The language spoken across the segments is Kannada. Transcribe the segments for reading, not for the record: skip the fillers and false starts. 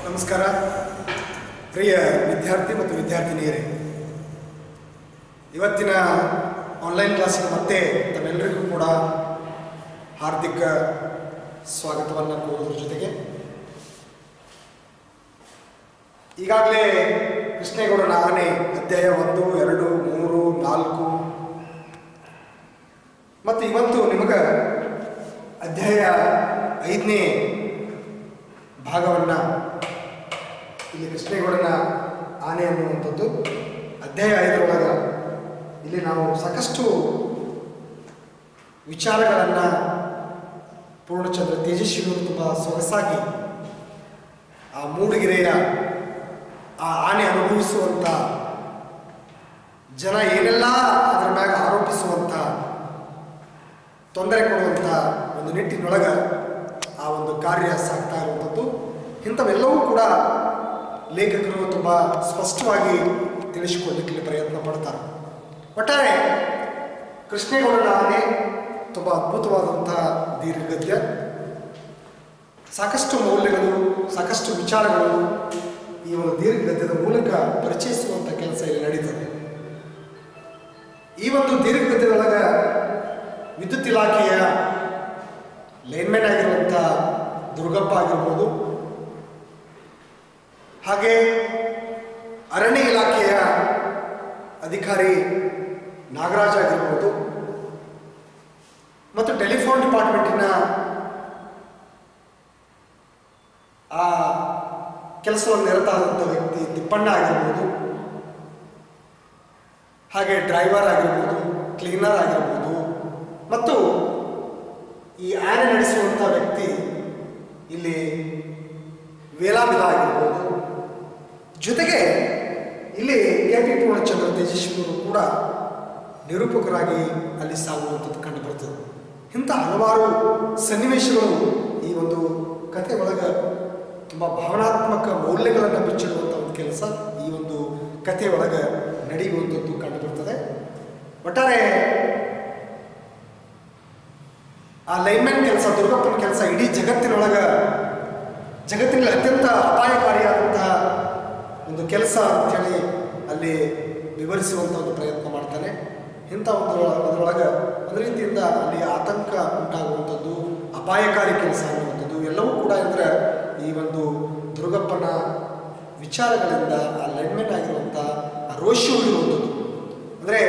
ನಮಸ್ಕಾರ ಪ್ರಿಯ ವಿದ್ಯಾರ್ಥಿ ಮತ್ತು ವಿದ್ಯಾರ್ಥಿನಿಯರೇ, ಇವತ್ತಿನ ಆನ್ಲೈನ್ ಕ್ಲಾಸಿಗೆ ಮತ್ತೆ ತಮ್ಮೆಲ್ಲರಿಗೂ ಕೂಡ ಹಾರ್ದಿಕ ಸ್ವಾಗತವನ್ನು ಕೋರುವುದರ ಜೊತೆಗೆ ಈಗಾಗಲೇ ಕೃಷ್ಣೇಗೌಡನ ಆನೆ ಅಧ್ಯಾಯ 1, 2, 3, 4 ಮತ್ತು ಇವತ್ತು ನಿಮಗೆ ಅಧ್ಯಾಯ 5ನೇ ಭಾಗವನ್ನು ಇಲ್ಲಿ ಕೃಷ್ಣೇಗೌಡನ ಆನೆ ಅನ್ನುವಂಥದ್ದು ಅಧ್ಯಾಯ 5ರೊಳಗೆ ಇಲ್ಲಿ ನಾವು ಸಾಕಷ್ಟು ವಿಚಾರಗಳನ್ನು ಪೂರ್ಣಚಂದ್ರ ತೇಜಸ್ವಿಯವರು ತುಂಬ ಸೊಗಸಾಗಿ ಆ ಮೂಡಿಗೆರೆಯ ಆ ಆನೆ ಅನುಭವಿಸುವಂಥ ಜನ ಏನೆಲ್ಲ ಅದರ ಮ್ಯಾಗ ಆರೋಪಿಸುವಂಥ ತೊಂದರೆ ಕೊಡುವಂಥ ಒಂದು ನಿಟ್ಟಿನೊಳಗೆ ಆ ಒಂದು ಕಾರ್ಯ ಸಾಗ್ತಾ ಇರುವಂಥದ್ದು. ಇಂಥವೆಲ್ಲವೂ ಕೂಡ ಲೇಖಕರು ತುಂಬ ಸ್ಪಷ್ಟವಾಗಿ ತಿಳಿಸಿಕೊಳ್ಳಲಿಕ್ಕೆ ಪ್ರಯತ್ನ ಪಡ್ತಾರೆ. ಒಟ್ಟಾರೆ ಕೃಷ್ಣೇಗೌಡನ ಆನೆ ತುಂಬ ಅದ್ಭುತವಾದಂಥ ದೀರ್ಘಗದ್ಯ, ಸಾಕಷ್ಟು ಮೌಲ್ಯಗಳು, ಸಾಕಷ್ಟು ವಿಚಾರಗಳು ಈ ಒಂದು ದೀರ್ಘಗದ್ಯದ ಮೂಲಕ ಪರಿಚಯಿಸುವಂಥ ಕೆಲಸ ಇಲ್ಲಿ ನಡೀತದೆ. ಈ ಒಂದು ದೀರ್ಘಗದ್ಯದೊಳಗೆ ವಿದ್ಯುತ್ ಇಲಾಖೆಯ ಲೈನ್ಮೆನ್ ಆಗಿರುವಂಥ ದುರ್ಗಪ್ಪ ಆಗಿರ್ಬೋದು, ಹಾಗೆ ಅರಣ್ಯ ಇಲಾಖೆಯ ಅಧಿಕಾರಿ ನಾಗರಾಜ್ ಆಗಿರ್ಬೋದು, ಮತ್ತು ಟೆಲಿಫೋನ್ ಡಿಪಾರ್ಟ್ಮೆಂಟಿನ ಆ ಕೆಲಸವನ್ನು ನಿರತಾದಂಥ ವ್ಯಕ್ತಿ ತಿಪ್ಪಣ್ಣ ಆಗಿರ್ಬೋದು, ಹಾಗೆ ಡ್ರೈವರ್ ಆಗಿರ್ಬೋದು, ಕ್ಲೀನರ್ ಆಗಿರ್ಬೋದು, ಮತ್ತು ಈ ಆನೆ ನಡೆಸುವಂಥ ವ್ಯಕ್ತಿ ಇಲ್ಲಿ ವೇಲಾಮಿಲ ಆಗಿರ್ಬೋದು. ಜೊತೆಗೆ ಇಲ್ಲಿ ಕೆ.ಪಿ. ಪೂರ್ಣಚಂದ್ರ ತೇಜಸ್ವಿಯವರು ಕೂಡ ನಿರೂಪಕರಾಗಿ ಅಲ್ಲಿ ಸಾಗುವಂಥದ್ದು ಕಂಡು ಬರ್ತದೆ. ಇಂಥ ಹಲವಾರು ಸನ್ನಿವೇಶಗಳು ಈ ಒಂದು ಕಥೆ ಒಳಗೆ ತುಂಬ ಭಾವನಾತ್ಮಕ ಮೌಲ್ಯಗಳನ್ನು ಬಿಚ್ಚಿಡುವಂಥ ಒಂದು ಕೆಲಸ ಈ ಒಂದು ಕಥೆ ಒಳಗೆ ನಡೆಯುವಂಥದ್ದು ಕಂಡು ಬರ್ತದೆ. ಒಟ್ಟಾರೆ ಆ ಲೈನ್ಮೆನ್ ಕೆಲಸ, ದುರ್ಗಪ್ಪನ ಕೆಲಸ ಇಡೀ ಜಗತ್ತಿನಲ್ಲಿ ಅತ್ಯಂತ ಅಪಾಯಕಾರಿಯಾದಂತಹ ಒಂದು ಕೆಲಸ ಅಂಥೇಳಿ ಅಲ್ಲಿ ವಿವರಿಸುವಂಥ ಒಂದು ಪ್ರಯತ್ನ ಮಾಡ್ತಾನೆ. ಇಂಥ ಅದರೊಳಗೆ ಒಂದು ರೀತಿಯಿಂದ ಅಲ್ಲಿ ಆತಂಕ ಉಂಟಾಗುವಂಥದ್ದು, ಅಪಾಯಕಾರಿ ಕೆಲಸ ಅನ್ನುವಂಥದ್ದು ಎಲ್ಲವೂ ಕೂಡ ಅಂದರೆ ಈ ಒಂದು ದುರ್ಗಪ್ಪನ ವಿಚಾರಗಳಿಂದ ಆ ಲೈನ್ಮೆನ್ ಆಗಿರುವಂಥ ಆ ರೋಷಿ ಹೋಗಿರುವಂಥದ್ದು, ಅಂದರೆ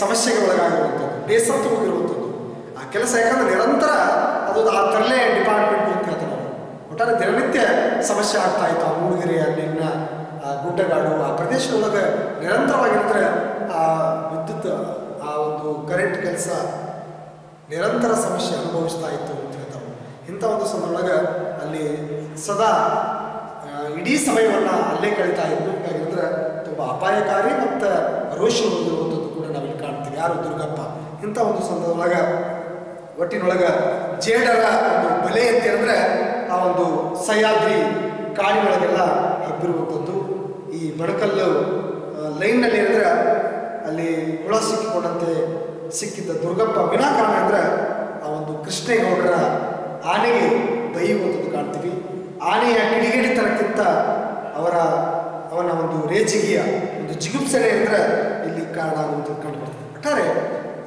ಸಮಸ್ಯೆಗೆ ಒಳಗಾಗಿರುವಂಥದ್ದು, ಬೇಸತ್ತು ಹೋಗಿರುವಂಥದ್ದು ಆ ಕೆಲಸ. ಯಾಕಂದರೆ ನಿರಂತರ ಅದು ಆ ತರಲೆ ಡಿಪಾರ್ಟ್ಮೆಂಟ್ ಅಂತ ಹೇಳ್ತಾರೆ. ಒಟ್ಟಾರೆ ದಿನನಿತ್ಯ ಸಮಸ್ಯೆ ಆಗ್ತಾ ಇತ್ತು. ಆ ಮೂಡಿಗೆರೆ ಅಲ್ಲಿನ ಗುಡ್ಡಗಾಡು ಆ ಪ್ರದೇಶದೊಳಗೆ ನಿರಂತರವಾಗಿದ್ದರೆ ಆ ವಿದ್ಯುತ್ ಆ ಒಂದು ಕರೆಂಟ್ ಕೆಲಸ ನಿರಂತರ ಸಮಸ್ಯೆ ಅನುಭವಿಸ್ತಾ ಇತ್ತು ಅಂತ ಹೇಳ್ತಾರೆ. ಇಂಥ ಒಂದು ಸಂದರ್ಭದೊಳಗೆ ಅಲ್ಲಿ ಸದಾ ಇಡೀ ಸಮಯವನ್ನು ಅಲ್ಲೇ ಕಳೀತಾ ಇದ್ದು. ಹೀಗಾಗಿದ್ರೆ ತುಂಬ ಅಪಾಯಕಾರಿ ಮತ್ತು ರೋಷಿ ಹೊಂದಿರುವಂಥದ್ದು ಕೂಡ ನಾವಿಲ್ಲಿ ಕಾಣ್ತೀವಿ. ಯಾರು? ದುರ್ಗಪ್ಪ. ಇಂಥ ಒಂದು ಸಂದರ್ಭದೊಳಗೆ ಒಟ್ಟಿನೊಳಗೆ ಜೇಡರ ಒಂದು ಬಲೆ ಅಂತ ಹೇಳಿದ್ರೆ ಆ ಒಂದು ಸಹ್ಯಾದ್ರಿ ಕಾಡಿನೊಳಗೆಲ್ಲ ಹಬ್ಬಿರುವಂಥದ್ದು. ಈ ಬಣಕಲ್ಲು ಲೈನ್ನಲ್ಲಿ ಅಂದರೆ ಅಲ್ಲಿ ಹುಳ ಸಿಕ್ಕಿಕೊಂಡಂತೆ ಸಿಕ್ಕಿದ್ದ ದುರ್ಗಪ್ಪ ವಿನಾಕಾರಣ ಅಂದರೆ ಆ ಒಂದು ಕೃಷ್ಣೇಗೌಡರ ಆನೆಗೆ ಬೈಯುವಂಥದ್ದು ಕಾಣ್ತೀವಿ. ಆನೆಯ ಕಿಡಿಗೇಡಿತನಕ್ಕಿಂತ ಅವನ ಒಂದು ರೇಜಿಗೆಯ ಒಂದು ಜಿಗುಪ್ಸನೆ ಅಂದರೆ ಇಲ್ಲಿ ಕಾರಣ ಆಗುವಂಥದ್ದು ಕಂಡು ಬರ್ತದೆ. ಒಟ್ಟಾರೆ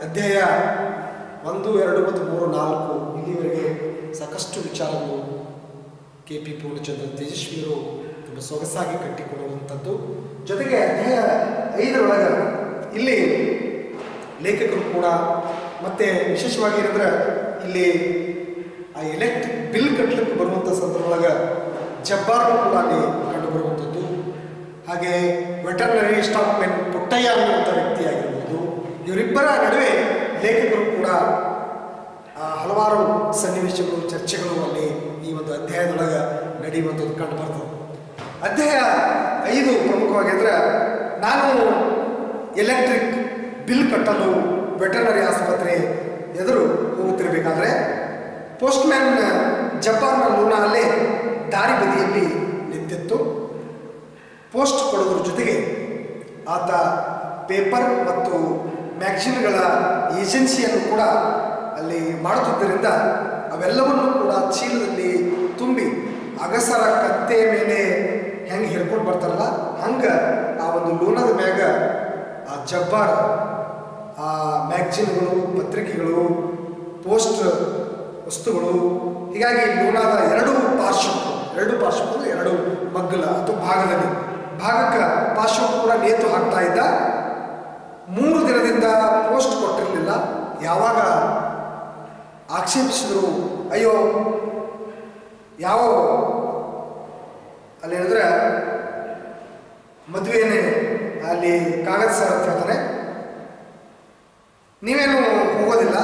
ಅಧ್ಯಾಯ 1, 2 ಮತ್ತು 3, 4 ಇಲ್ಲಿವರೆಗೆ ಸಾಕಷ್ಟು ವಿಚಾರಗಳು ಕೆ.ಪಿ. ಪೂರ್ಣಚಂದ್ರ ತೇಜಸ್ವಿಯವರು ತುಂಬ ಸೊಗಸಾಗಿ ಕಟ್ಟಿಕೊಳ್ಳುವಂಥದ್ದು. ಜೊತೆಗೆ ಅಧ್ಯಾಯ 5ರೊಳಗೆ ಇಲ್ಲಿ ಲೇಖಕರು ಕೂಡ ಮತ್ತು ವಿಶೇಷವಾಗಿ ಏನಂದ್ರೆ ಇಲ್ಲಿ ಆ ಎಲೆಕ್ಟ್ರಿಕ್ ಬಿಲ್ ಕಟ್ಟಲಿಕ್ಕೆ ಬರುವಂಥ ಸಂದರ್ಭದೊಳಗೆ ಜಬ್ಬಾರ್ ಕೂಡ ಅಲ್ಲಿ ಕಂಡು ಬರುವಂಥದ್ದು. ಹಾಗೆ ವೆಟರ್ನರಿ ಸ್ಟಾಕ್ಮೆನ್ ಪುಟ್ಟಯ್ಯ ಅನ್ನುವಂಥ ವ್ಯಕ್ತಿ ಆಗಿರ್ಬೋದು. ಇವರಿಬ್ಬರ ನಡುವೆ ಲೇಖಕರು ಕೂಡ ಹಲವಾರು ಸನ್ನಿವೇಶಗಳು, ಚರ್ಚೆಗಳು ಅಲ್ಲಿ ಈ ಒಂದು ಅಧ್ಯಾಯದೊಳಗೆ ನಡೆಯುವಂಥದ್ದು ಕಂಡು ಬರ್ತದೆ. ಅಧ್ಯಾಯ 5 ಪ್ರಮುಖವಾಗಿ ಅಂದರೆ ನಾನು ಎಲೆಕ್ಟ್ರಿಕ್ ಬಿಲ್ ಕಟ್ಟಲು ವೆಟರ್ನರಿ ಆಸ್ಪತ್ರೆ ಎದುರು ಹೋಗುತ್ತಿರಬೇಕಾದ್ರೆ ಪೋಸ್ಟ್ಮ್ಯಾನ್ ಜಪಾನ್ನ ಲೂನಾ ಅಲ್ಲೇ ದಾರಿ ಬದಿಯಲ್ಲಿ ನಿಂತಿತ್ತು. ಪೋಸ್ಟ್ ಕೊಡೋದ್ರ ಜೊತೆಗೆ ಆತ ಪೇಪರ್ ಮತ್ತು ಮ್ಯಾಗಝಿನ್ಗಳ ಏಜೆನ್ಸಿಯನ್ನು ಕೂಡ ಅಲ್ಲಿ ಮಾಡುತ್ತಿದ್ದರಿಂದ ಅವೆಲ್ಲವನ್ನೂ ಕೂಡ ಚೀಲದಲ್ಲಿ ತುಂಬಿ ಅಗಸರ ಕತ್ತೆ ಮೇಲೆ ಜಬ್ಬಾರ್ ಮ್ಯಾಗ್ಜಿನ್ಗಳು, ಪತ್ರಿಕೆಗಳು, ಪೋಸ್ಟ್ ವಸ್ತುಗಳು, ಹೀಗಾಗಿ ಲೂನಾದ ಎರಡು ಪಾರ್ಶ್ವಕ್ಕೂ ಎರಡು ಮಗ್ಗಲ ಅಥವಾ ಭಾಗಕ್ಕೆ ಪಾರ್ಶ್ವಕ್ಕೂ ಕೂಡ ನೇತು ಹಾಕ್ತಾ ಇದ್ದ. 3 ದಿನದಿಂದ ಪೋಸ್ಟ್ ಕೊಟ್ಟಿರಲಿಲ್ಲ. ಯಾವಾಗ ಆಕ್ಷೇಪಿಸಿದ್ರು, ಅಯ್ಯೋ ಯಾವ ಅಲ್ಲಿ ಹೇಳಿದ್ರೆ ಮದುವೆನೇ ಅಲ್ಲಿ ಕಾಗದ ಸರ್ ಅಂತ ಹೇಳ್ತಾರೆ, ನೀವೇನು ಹೋಗೋದಿಲ್ಲ,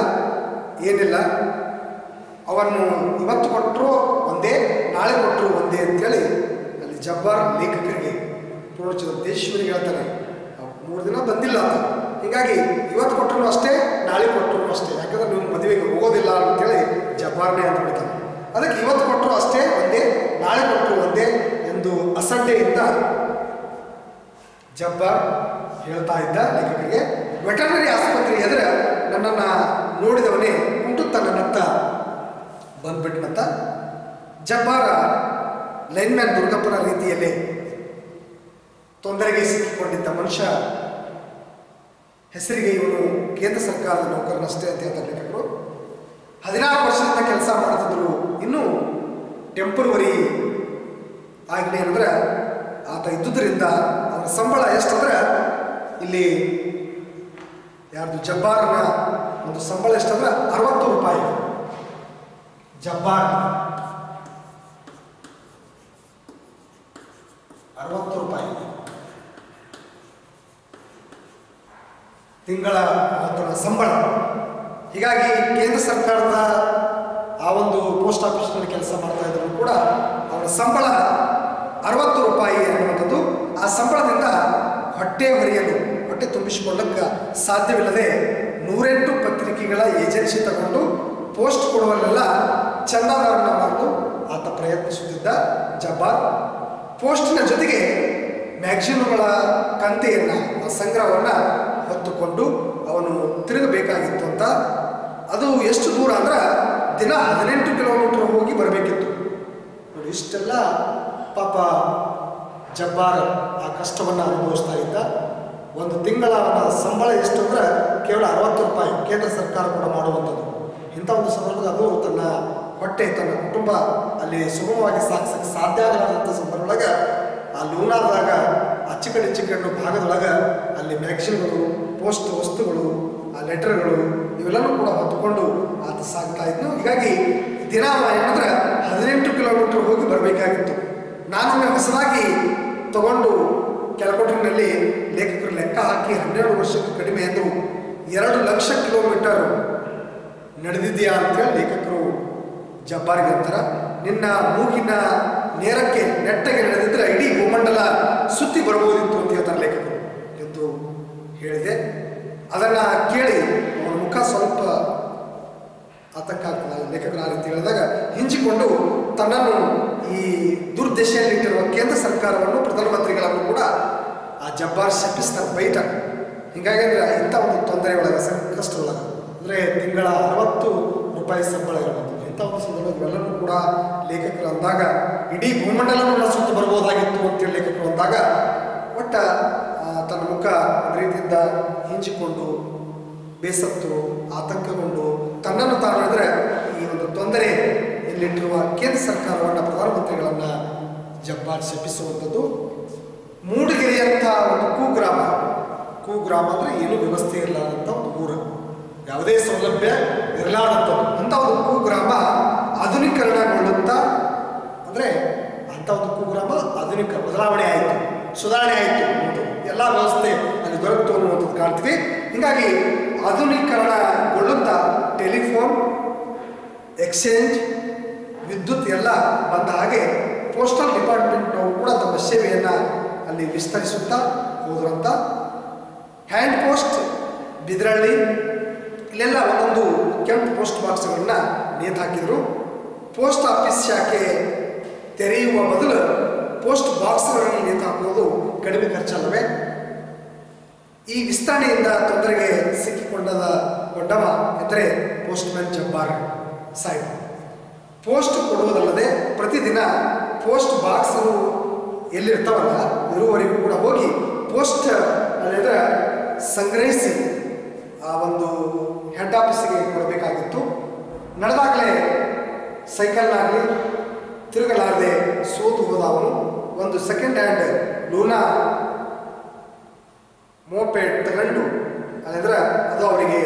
ಏನಿಲ್ಲ, ಅವನ್ನು ಇವತ್ತು ಕೊಟ್ಟರು ಒಂದೇ, ನಾಳೆ ಕೊಟ್ಟರು ಒಂದೇ ಅಂತೇಳಿ ಅಲ್ಲಿ ಜಬ್ಬಾರ್ ಲೇಖಕರಿಗೆ ಪೂರ್ಣಚಂದ್ರೇಶ್ವರಿಗೆ ಹೇಳ್ತಾನೆ. 3 ದಿನ ಬಂದಿಲ್ಲ ಅಂತ, ಹೀಗಾಗಿ ಇವತ್ತು ಕೊಟ್ಟರು ಅಷ್ಟೇ, ನಾಳೆ ಕೊಟ್ಟರು ಅಷ್ಟೇ, ಯಾಕಂದ್ರೆ ನೀವು ಮದುವೆಗೆ ಹೋಗೋದಿಲ್ಲ ಅಂತೇಳಿ ಜಬ್ಬಾರ್ನೇ ಅಂತ ಹೇಳ್ತಾನೆ. ಅದಕ್ಕೆ ಇವತ್ತು ಕೊಟ್ಟರು ಅಷ್ಟೇ ಒಂದೇ, ನಾಳೆ ಕೊಟ್ಟರು ಒಂದೇ ಎಂದು ಅಸಡ್ಡೆಯಿಂದ ಜಬ್ಬಾರ್ ಹೇಳ್ತಾ ಇದ್ದ ಲೇಖಕರಿಗೆ. ವೆಟರ್ನರಿ ಆಸ್ಪತ್ರೆ ಎದುರು ನನ್ನನ್ನು ನೋಡಿದವನೇ ಕುಂಟುತ್ತ ನನ್ನತ್ತ ಬಂದ್ಬಿಟ್ಟನಂತ. ಜಬ್ಬಾರ ಲೈನ್ಮ್ಯಾನ್ ದುರ್ಗಪ್ಪನ ರೀತಿಯಲ್ಲೇ ತೊಂದರೆಗೆ ಸಿಕ್ಕಿಕೊಂಡಿದ್ದ ಮನುಷ್ಯ. ಹೆಸರಿಗೆ ಇವನು ಕೇಂದ್ರ ಸರ್ಕಾರದ ನೌಕರನಷ್ಟೇ ಅಂತ ಹೇಳ್ತಾರೆ ಲೇಖಕರು. 16 ವರ್ಷದಿಂದ ಕೆಲಸ ಮಾಡ್ತಿದ್ರು. ಇನ್ನೂ ಟೆಂಪರವರಿ ಆಜ್ಞೆ ಅಂದರೆ ಆತ ಇದ್ದುದರಿಂದ ಅವನ ಸಂಬಳ ಎಷ್ಟಂದ್ರೆ, ಇಲ್ಲಿ ಯಾರ್ದು ಜಬ್ಬಾರನ ಒಂದು ಸಂಬಳ ಎಷ್ಟಂದ್ರೆ 60 ರೂಪಾಯಿ. ಜಬ್ಬಾರ್ 60 ರೂಪಾಯಿ ತಿಂಗಳ ಆತನ ಸಂಬಳ. ಹೀಗಾಗಿ ಕೇಂದ್ರ ಸರ್ಕಾರದ ಆ ಒಂದು ಪೋಸ್ಟ್ ಆಫೀಸ್ನಲ್ಲಿ ಕೆಲಸ ಮಾಡ್ತಾ ಇದ್ರು ಕೂಡ ಅವನ ಸಂಬಳ 60 ರೂಪಾಯಿ ಅನ್ನುವಂಥದ್ದು. ಆ ಸಂಬಳದಿಂದ ಹೊಟ್ಟೆ ತುಂಬಿಸಿಕೊಳ್ಳಕ್ಕೆ ಸಾಧ್ಯವಿಲ್ಲದೆ 108 ಪತ್ರಿಕೆಗಳ ಏಜೆನ್ಸಿ ತಗೊಂಡು ಪೋಸ್ಟ್ ಕೊಡುವಲ್ಲೆಲ್ಲ ಚಂದಾದಾರನ ಮಾಡಲು ಆತ ಪ್ರಯತ್ನಿಸುತ್ತಿದ್ದ ಜಬ್ಬಾರ್. ಪೋಸ್ಟಿನ ಜೊತೆಗೆ ಮ್ಯಾಗ್ಜಿನ್ಗಳ ಕಂತೆಯನ್ನು, ಸಂಗ್ರಹವನ್ನು ಹೊತ್ತುಕೊಂಡು ಅವನು ತಿರುಗಬೇಕಾಗಿತ್ತು ಅಂತ. ಅದು ಎಷ್ಟು ದೂರ ಅಂದ್ರೆ ದಿನ 18 ಕಿಲೋಮೀಟರ್ ಹೋಗಿ ಬರಬೇಕಿತ್ತು. ನೋಡಿ, ಇಷ್ಟೆಲ್ಲ ಪಾಪ ಜಬ್ಬಾರ್ ಆ ಕಷ್ಟವನ್ನು ಅನುಭವಿಸ್ತಾ ಇದ್ದ. ಒಂದು ತಿಂಗಳ ಅವನ ಸಂಬಳ ಎಷ್ಟು ಅಂದರೆ ಕೇವಲ 60 ರೂಪಾಯಿ, ಕೇಂದ್ರ ಸರ್ಕಾರ ಕೂಡ ಮಾಡುವಂಥದ್ದು. ಇಂಥ ಒಂದು ಸಂದರ್ಭದಲ್ಲಿ ಅದು ತನ್ನ ತನ್ನ ಕುಟುಂಬ ಅಲ್ಲಿ ಸುಗಮವಾಗಿ ಸಾಗಿಸಕ್ಕೆ ಸಾಧ್ಯ ಆಗಲಾದಂಥ ಸಂದರ್ಭದೊಳಗೆ ಆ ಲೂನಾದಾಗ ಚಿಕ್ಕಂಡು ಭಾಗದೊಳಗೆ ಅಲ್ಲಿ ಮ್ಯಾಗ್ಜಿನ್ಗಳು, ಪೋಸ್ಟ್ ವಸ್ತುಗಳು, ಆ ಲೆಟರ್ಗಳು ಇವೆಲ್ಲವೂ ಕೂಡ ಹೊತ್ತುಕೊಂಡು ಆತ ಸಾಗ್ತಾ ಇದ್ನು. ಹೀಗಾಗಿ ದಿನ ಏನಂದ್ರೆ 18 ಕಿಲೋಮೀಟರ್ ಹೋಗಿ ಬರಬೇಕಾಗಿತ್ತು. ನಾನೊಮ್ಮೆ ಹೊಸದಾಗಿ ತಗೊಂಡು ಕೆಲಕೊಟ್ಟಿನಲ್ಲಿ ಲೇಖಕರು ಲೆಕ್ಕ ಹಾಕಿ 12 ವರ್ಷಕ್ಕೂ ಕಡಿಮೆ ಎಂದು 2 ಲಕ್ಷ ಕಿಲೋಮೀಟರ್ ನಡೆದಿದೆಯಾ ಅಂತೇಳಿ ಲೇಖಕರು ಜಬ್ಬಾರ್ಗೆ ಅಂತಾರೆ. ನಿನ್ನ ಮೂಗಿನ ನೇರಕ್ಕೆ ನೆಟ್ಟಗೆ ನಡೆದಿದ್ರೆ ಇಡೀ ಭೂಮಂಡಲ ಸುತ್ತಿ ಬರಬಹುದಿತ್ತು ಅಂತ ಹೇಳ್ತಾರೆ ಲೇಖಕರು ಎಂದು ಹೇಳಿದೆ. ಅದನ್ನು ಕೇಳಿ ಅವನ ಮುಖ ಸ್ವಲ್ಪ ಆತಂಕ ಆಗ್ತದೆ. ಲೇಖಕರು ಆ ರೀತಿ ಹೇಳಿದಾಗ ಹಿಂಜಿಕೊಂಡು ತನ್ನನ್ನು ಈ ದುರ್ದಶೆಯಲ್ಲಿಟ್ಟಿರುವ ಕೇಂದ್ರ ಸರ್ಕಾರವನ್ನು, ಪ್ರಧಾನಮಂತ್ರಿಗಳನ್ನು ಕೂಡ ಆ ಜಬ್ಬಾರ್ ಶಪಿಸ್ತಾರೆ, ಬೈತಾರೆ. ಹೀಗಾಗಿ ಅಂದರೆ ಇಂಥ ಒಂದು ತೊಂದರೆ ಒಳಗೆ, ಸಂಕಷ್ಟ ಒಳಗೆ, ಅಂದರೆ ತಿಂಗಳ 60 ರೂಪಾಯಿ ಸಂಬಳ ಇರೋದು. ಇಂಥ ಒಂದು ಸಂದರ್ಭದಲ್ಲೂ ಕೂಡ ಲೇಖಕರು ಅಂದಾಗ ಇಡೀ ಭೂಮಂಡಲವನ್ನು ಸುತ್ತ ಬರ್ಬೋದಾಗಿತ್ತು ಅಂತೇಳಿ ಲೇಖಕರು ಅಂದಾಗ ಒಟ್ಟ ತನ್ನ ಮುಖ ಒಂದು ರೀತಿಯಿಂದ ಹಿಂಜಿಕೊಂಡು, ಬೇಸತ್ತು, ಆತಂಕಗೊಂಡು ತನ್ನನ್ನು ತಾನು ಅಂದರೆ ಈ ಒಂದು ತೊಂದರೆ ಇಲ್ಲಿಟ್ಟಿರುವ ಕೇಂದ್ರ ಸರ್ಕಾರವನ್ನು, ಪ್ರಧಾನಮಂತ್ರಿಗಳನ್ನು ಜಬ್ಬಾರ್ ಶಪಿಸುವಂಥದ್ದು. ಮೂಡಿಗೆರೆಯಂಥ ಒಂದು ಕುಗ್ರಾಮ ಅಂದರೆ ಏನೂ ವ್ಯವಸ್ಥೆ ಇರಲಾರಂಥ ಒಂದು ಊರು, ಯಾವುದೇ ಸೌಲಭ್ಯ ಇರಲಾರಂಥದ್ದು. ಅಂಥ ಒಂದು ಕುಗ್ರಾಮ ಆಧುನೀಕರಣಗೊಳ್ಳುತ್ತಾ, ಅಂದರೆ ಅಂಥ ಒಂದು ಕುಗ್ರಾಮ ಆಧುನಿಕ ಬದಲಾವಣೆ ಆಯಿತು, ಸುಧಾರಣೆ ಆಯಿತು, ಎಲ್ಲ ವ್ಯವಸ್ಥೆ ಅಲ್ಲಿ ದೊರಕಿತು ಅನ್ನುವಂಥದ್ದು ಕಾಣ್ತೀವಿ. ಹೀಗಾಗಿ ಆಧುನೀಕರಣಗೊಳ್ಳುತ್ತಾ ಟೆಲಿಫೋನ್, ಎಕ್ಸ್ಚೇಂಜ್, ವಿದ್ಯುತ್ ಎಲ್ಲ ಬಂದ ಹಾಗೆ ಪೋಸ್ಟಲ್ ಡಿಪಾರ್ಟ್ಮೆಂಟ್ನವರು ಕೂಡ ತಮ್ಮ ಸೇವೆಯನ್ನು ಅಲ್ಲಿ ವಿಸ್ತರಿಸುತ್ತಾ ಹೋದ್ರಂತ. ಹ್ಯಾಂಡ್ ಪೋಸ್ಟ್ ಬಿದ್ರಳ್ಳಿ ಇಲ್ಲೆಲ್ಲ ಒಂದೊಂದು ಕೆಂಪು ಪೋಸ್ಟ್ ಬಾಕ್ಸ್ಗಳನ್ನ ನೇತಾಕಿದರು. ಪೋಸ್ಟ್ ಆಫೀಸ್ ಶಾಖೆ ತೆರೆಯುವ ಬದಲು ಪೋಸ್ಟ್ ಬಾಕ್ಸ್ಗಳನ್ನು ನೇತಾಕೋದು ಕಡಿಮೆ ಖರ್ಚಲ್ಲವೇ? ಈ ವಿಸ್ತರಣೆಯಿಂದ ತೊಂದರೆಗೆ ಸಿಕ್ಕಿಕೊಂಡವ ಎಂದರೆ postman Jabbar Saheb. Post ಕೊಡುವುದಲ್ಲದೆ ಪ್ರತಿದಿನ ಪೋಸ್ಟ್ ಬಾಕ್ಸ್ ಎಲ್ಲಿರ್ತಾವಲ್ಲ ಇರುವವರೆಗೂ ಕೂಡ ಹೋಗಿ ಪೋಸ್ಟ್ ಅಲ್ಲಿದ್ರೆ ಸಂಗ್ರಹಿಸಿ ಆ ಒಂದು ಹೆಡ್ ಆಫೀಸಿಗೆ ಕೊಡಬೇಕಾಗಿತ್ತು. ನಡೆದಾಗಲೇ ಸೈಕಲ್ನಾಗಲಿ ತಿರುಗಲಾರದೆ ಸೋತು ಹೋದ ಅವನು ಒಂದು ಸೆಕೆಂಡ್ ಹ್ಯಾಂಡ್ ಲೂನಾ ಮೋಪೆಡ್ ತಗೊಂಡು, ಅದಂದ್ರೆ ಅದು ಅವರಿಗೆ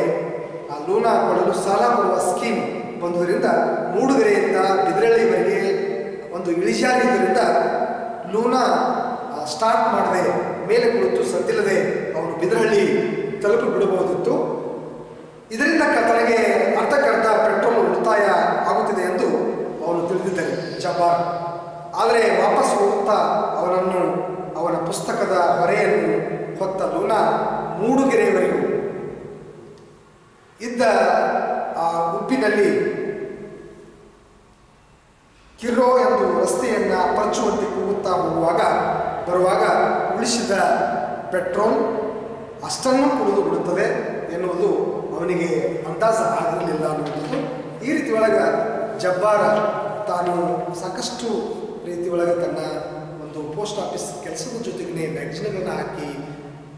ಆ ಲೂನಾ ಕೊಡಲು ಸಾಲ ಕೊಡುವ ಸ್ಕೀಮ್ ಬಂದುದರಿಂದ ಮೂಡುಗೆರೆಯಿಂದ ಬಿದರಳ್ಳಿವರೆಗೆ ಒಂದು ಇಳಿಜಾರಿದ್ದರಿಂದ ಲೂನಾ ಸ್ಟಾರ್ಟ್ ಮಾಡದೆ ಮೇಲೆ ಕುಳಿತು ಸದ್ದಿಲ್ಲದೆ ಅವನು ಬಿದರಳ್ಳಿ ತಲುಪಿ ಬಿಡಬಹುದಿತ್ತು. ಇದರಿಂದ ತನಗೆ ಅರ್ಧಕ್ಕರ್ಧ ಪೆಟ್ರೋಲ್ ಉಳಿತಾಯ ಆಗುತ್ತಿದೆ ಎಂದು ಅವನು ತಿಳಿದಿದ್ದರೆ ಜಬ್ಬಾರ್. ಆದರೆ ವಾಪಸ್ ಹೋಗುತ್ತಾ ಅವನ ಪುಸ್ತಕದ ಹೊರೆಯನ್ನು ಹೊತ್ತ ಲೂನಾ ಮೂಡುಗೆರೆಯವರೆಗೂ ಇದ್ದ ಆ ಉಪ್ಪಿನಲ್ಲಿ ಕಿರೋ ಎಂದು ರಸ್ತೆಯನ್ನು ಪರಚುವಂತೆ ಕೂಗುತ್ತಾ ಬರುವಾಗ ಉಳಿಸಿದ ಪೆಟ್ರೋಲ್ ಅಷ್ಟನ್ನು ಕುಡಿದು ಬಿಡುತ್ತದೆ ಎನ್ನುವುದು ಅವನಿಗೆ ಅಂದಾಜು ಆಗಿರಲಿಲ್ಲ ಅನ್ನುವುದು. ಈ ರೀತಿ ಒಳಗೆ ಜಬ್ಬಾರ ತಾನು ಸಾಕಷ್ಟು ರೀತಿ ಒಳಗೆ ತನ್ನ ಒಂದು ಪೋಸ್ಟ್ ಆಫೀಸ್ ಕೆಲಸದ ಜೊತೆಗೆ ಮ್ಯಾಗ್ಝಿನ್ಗಳನ್ನು ಹಾಕಿ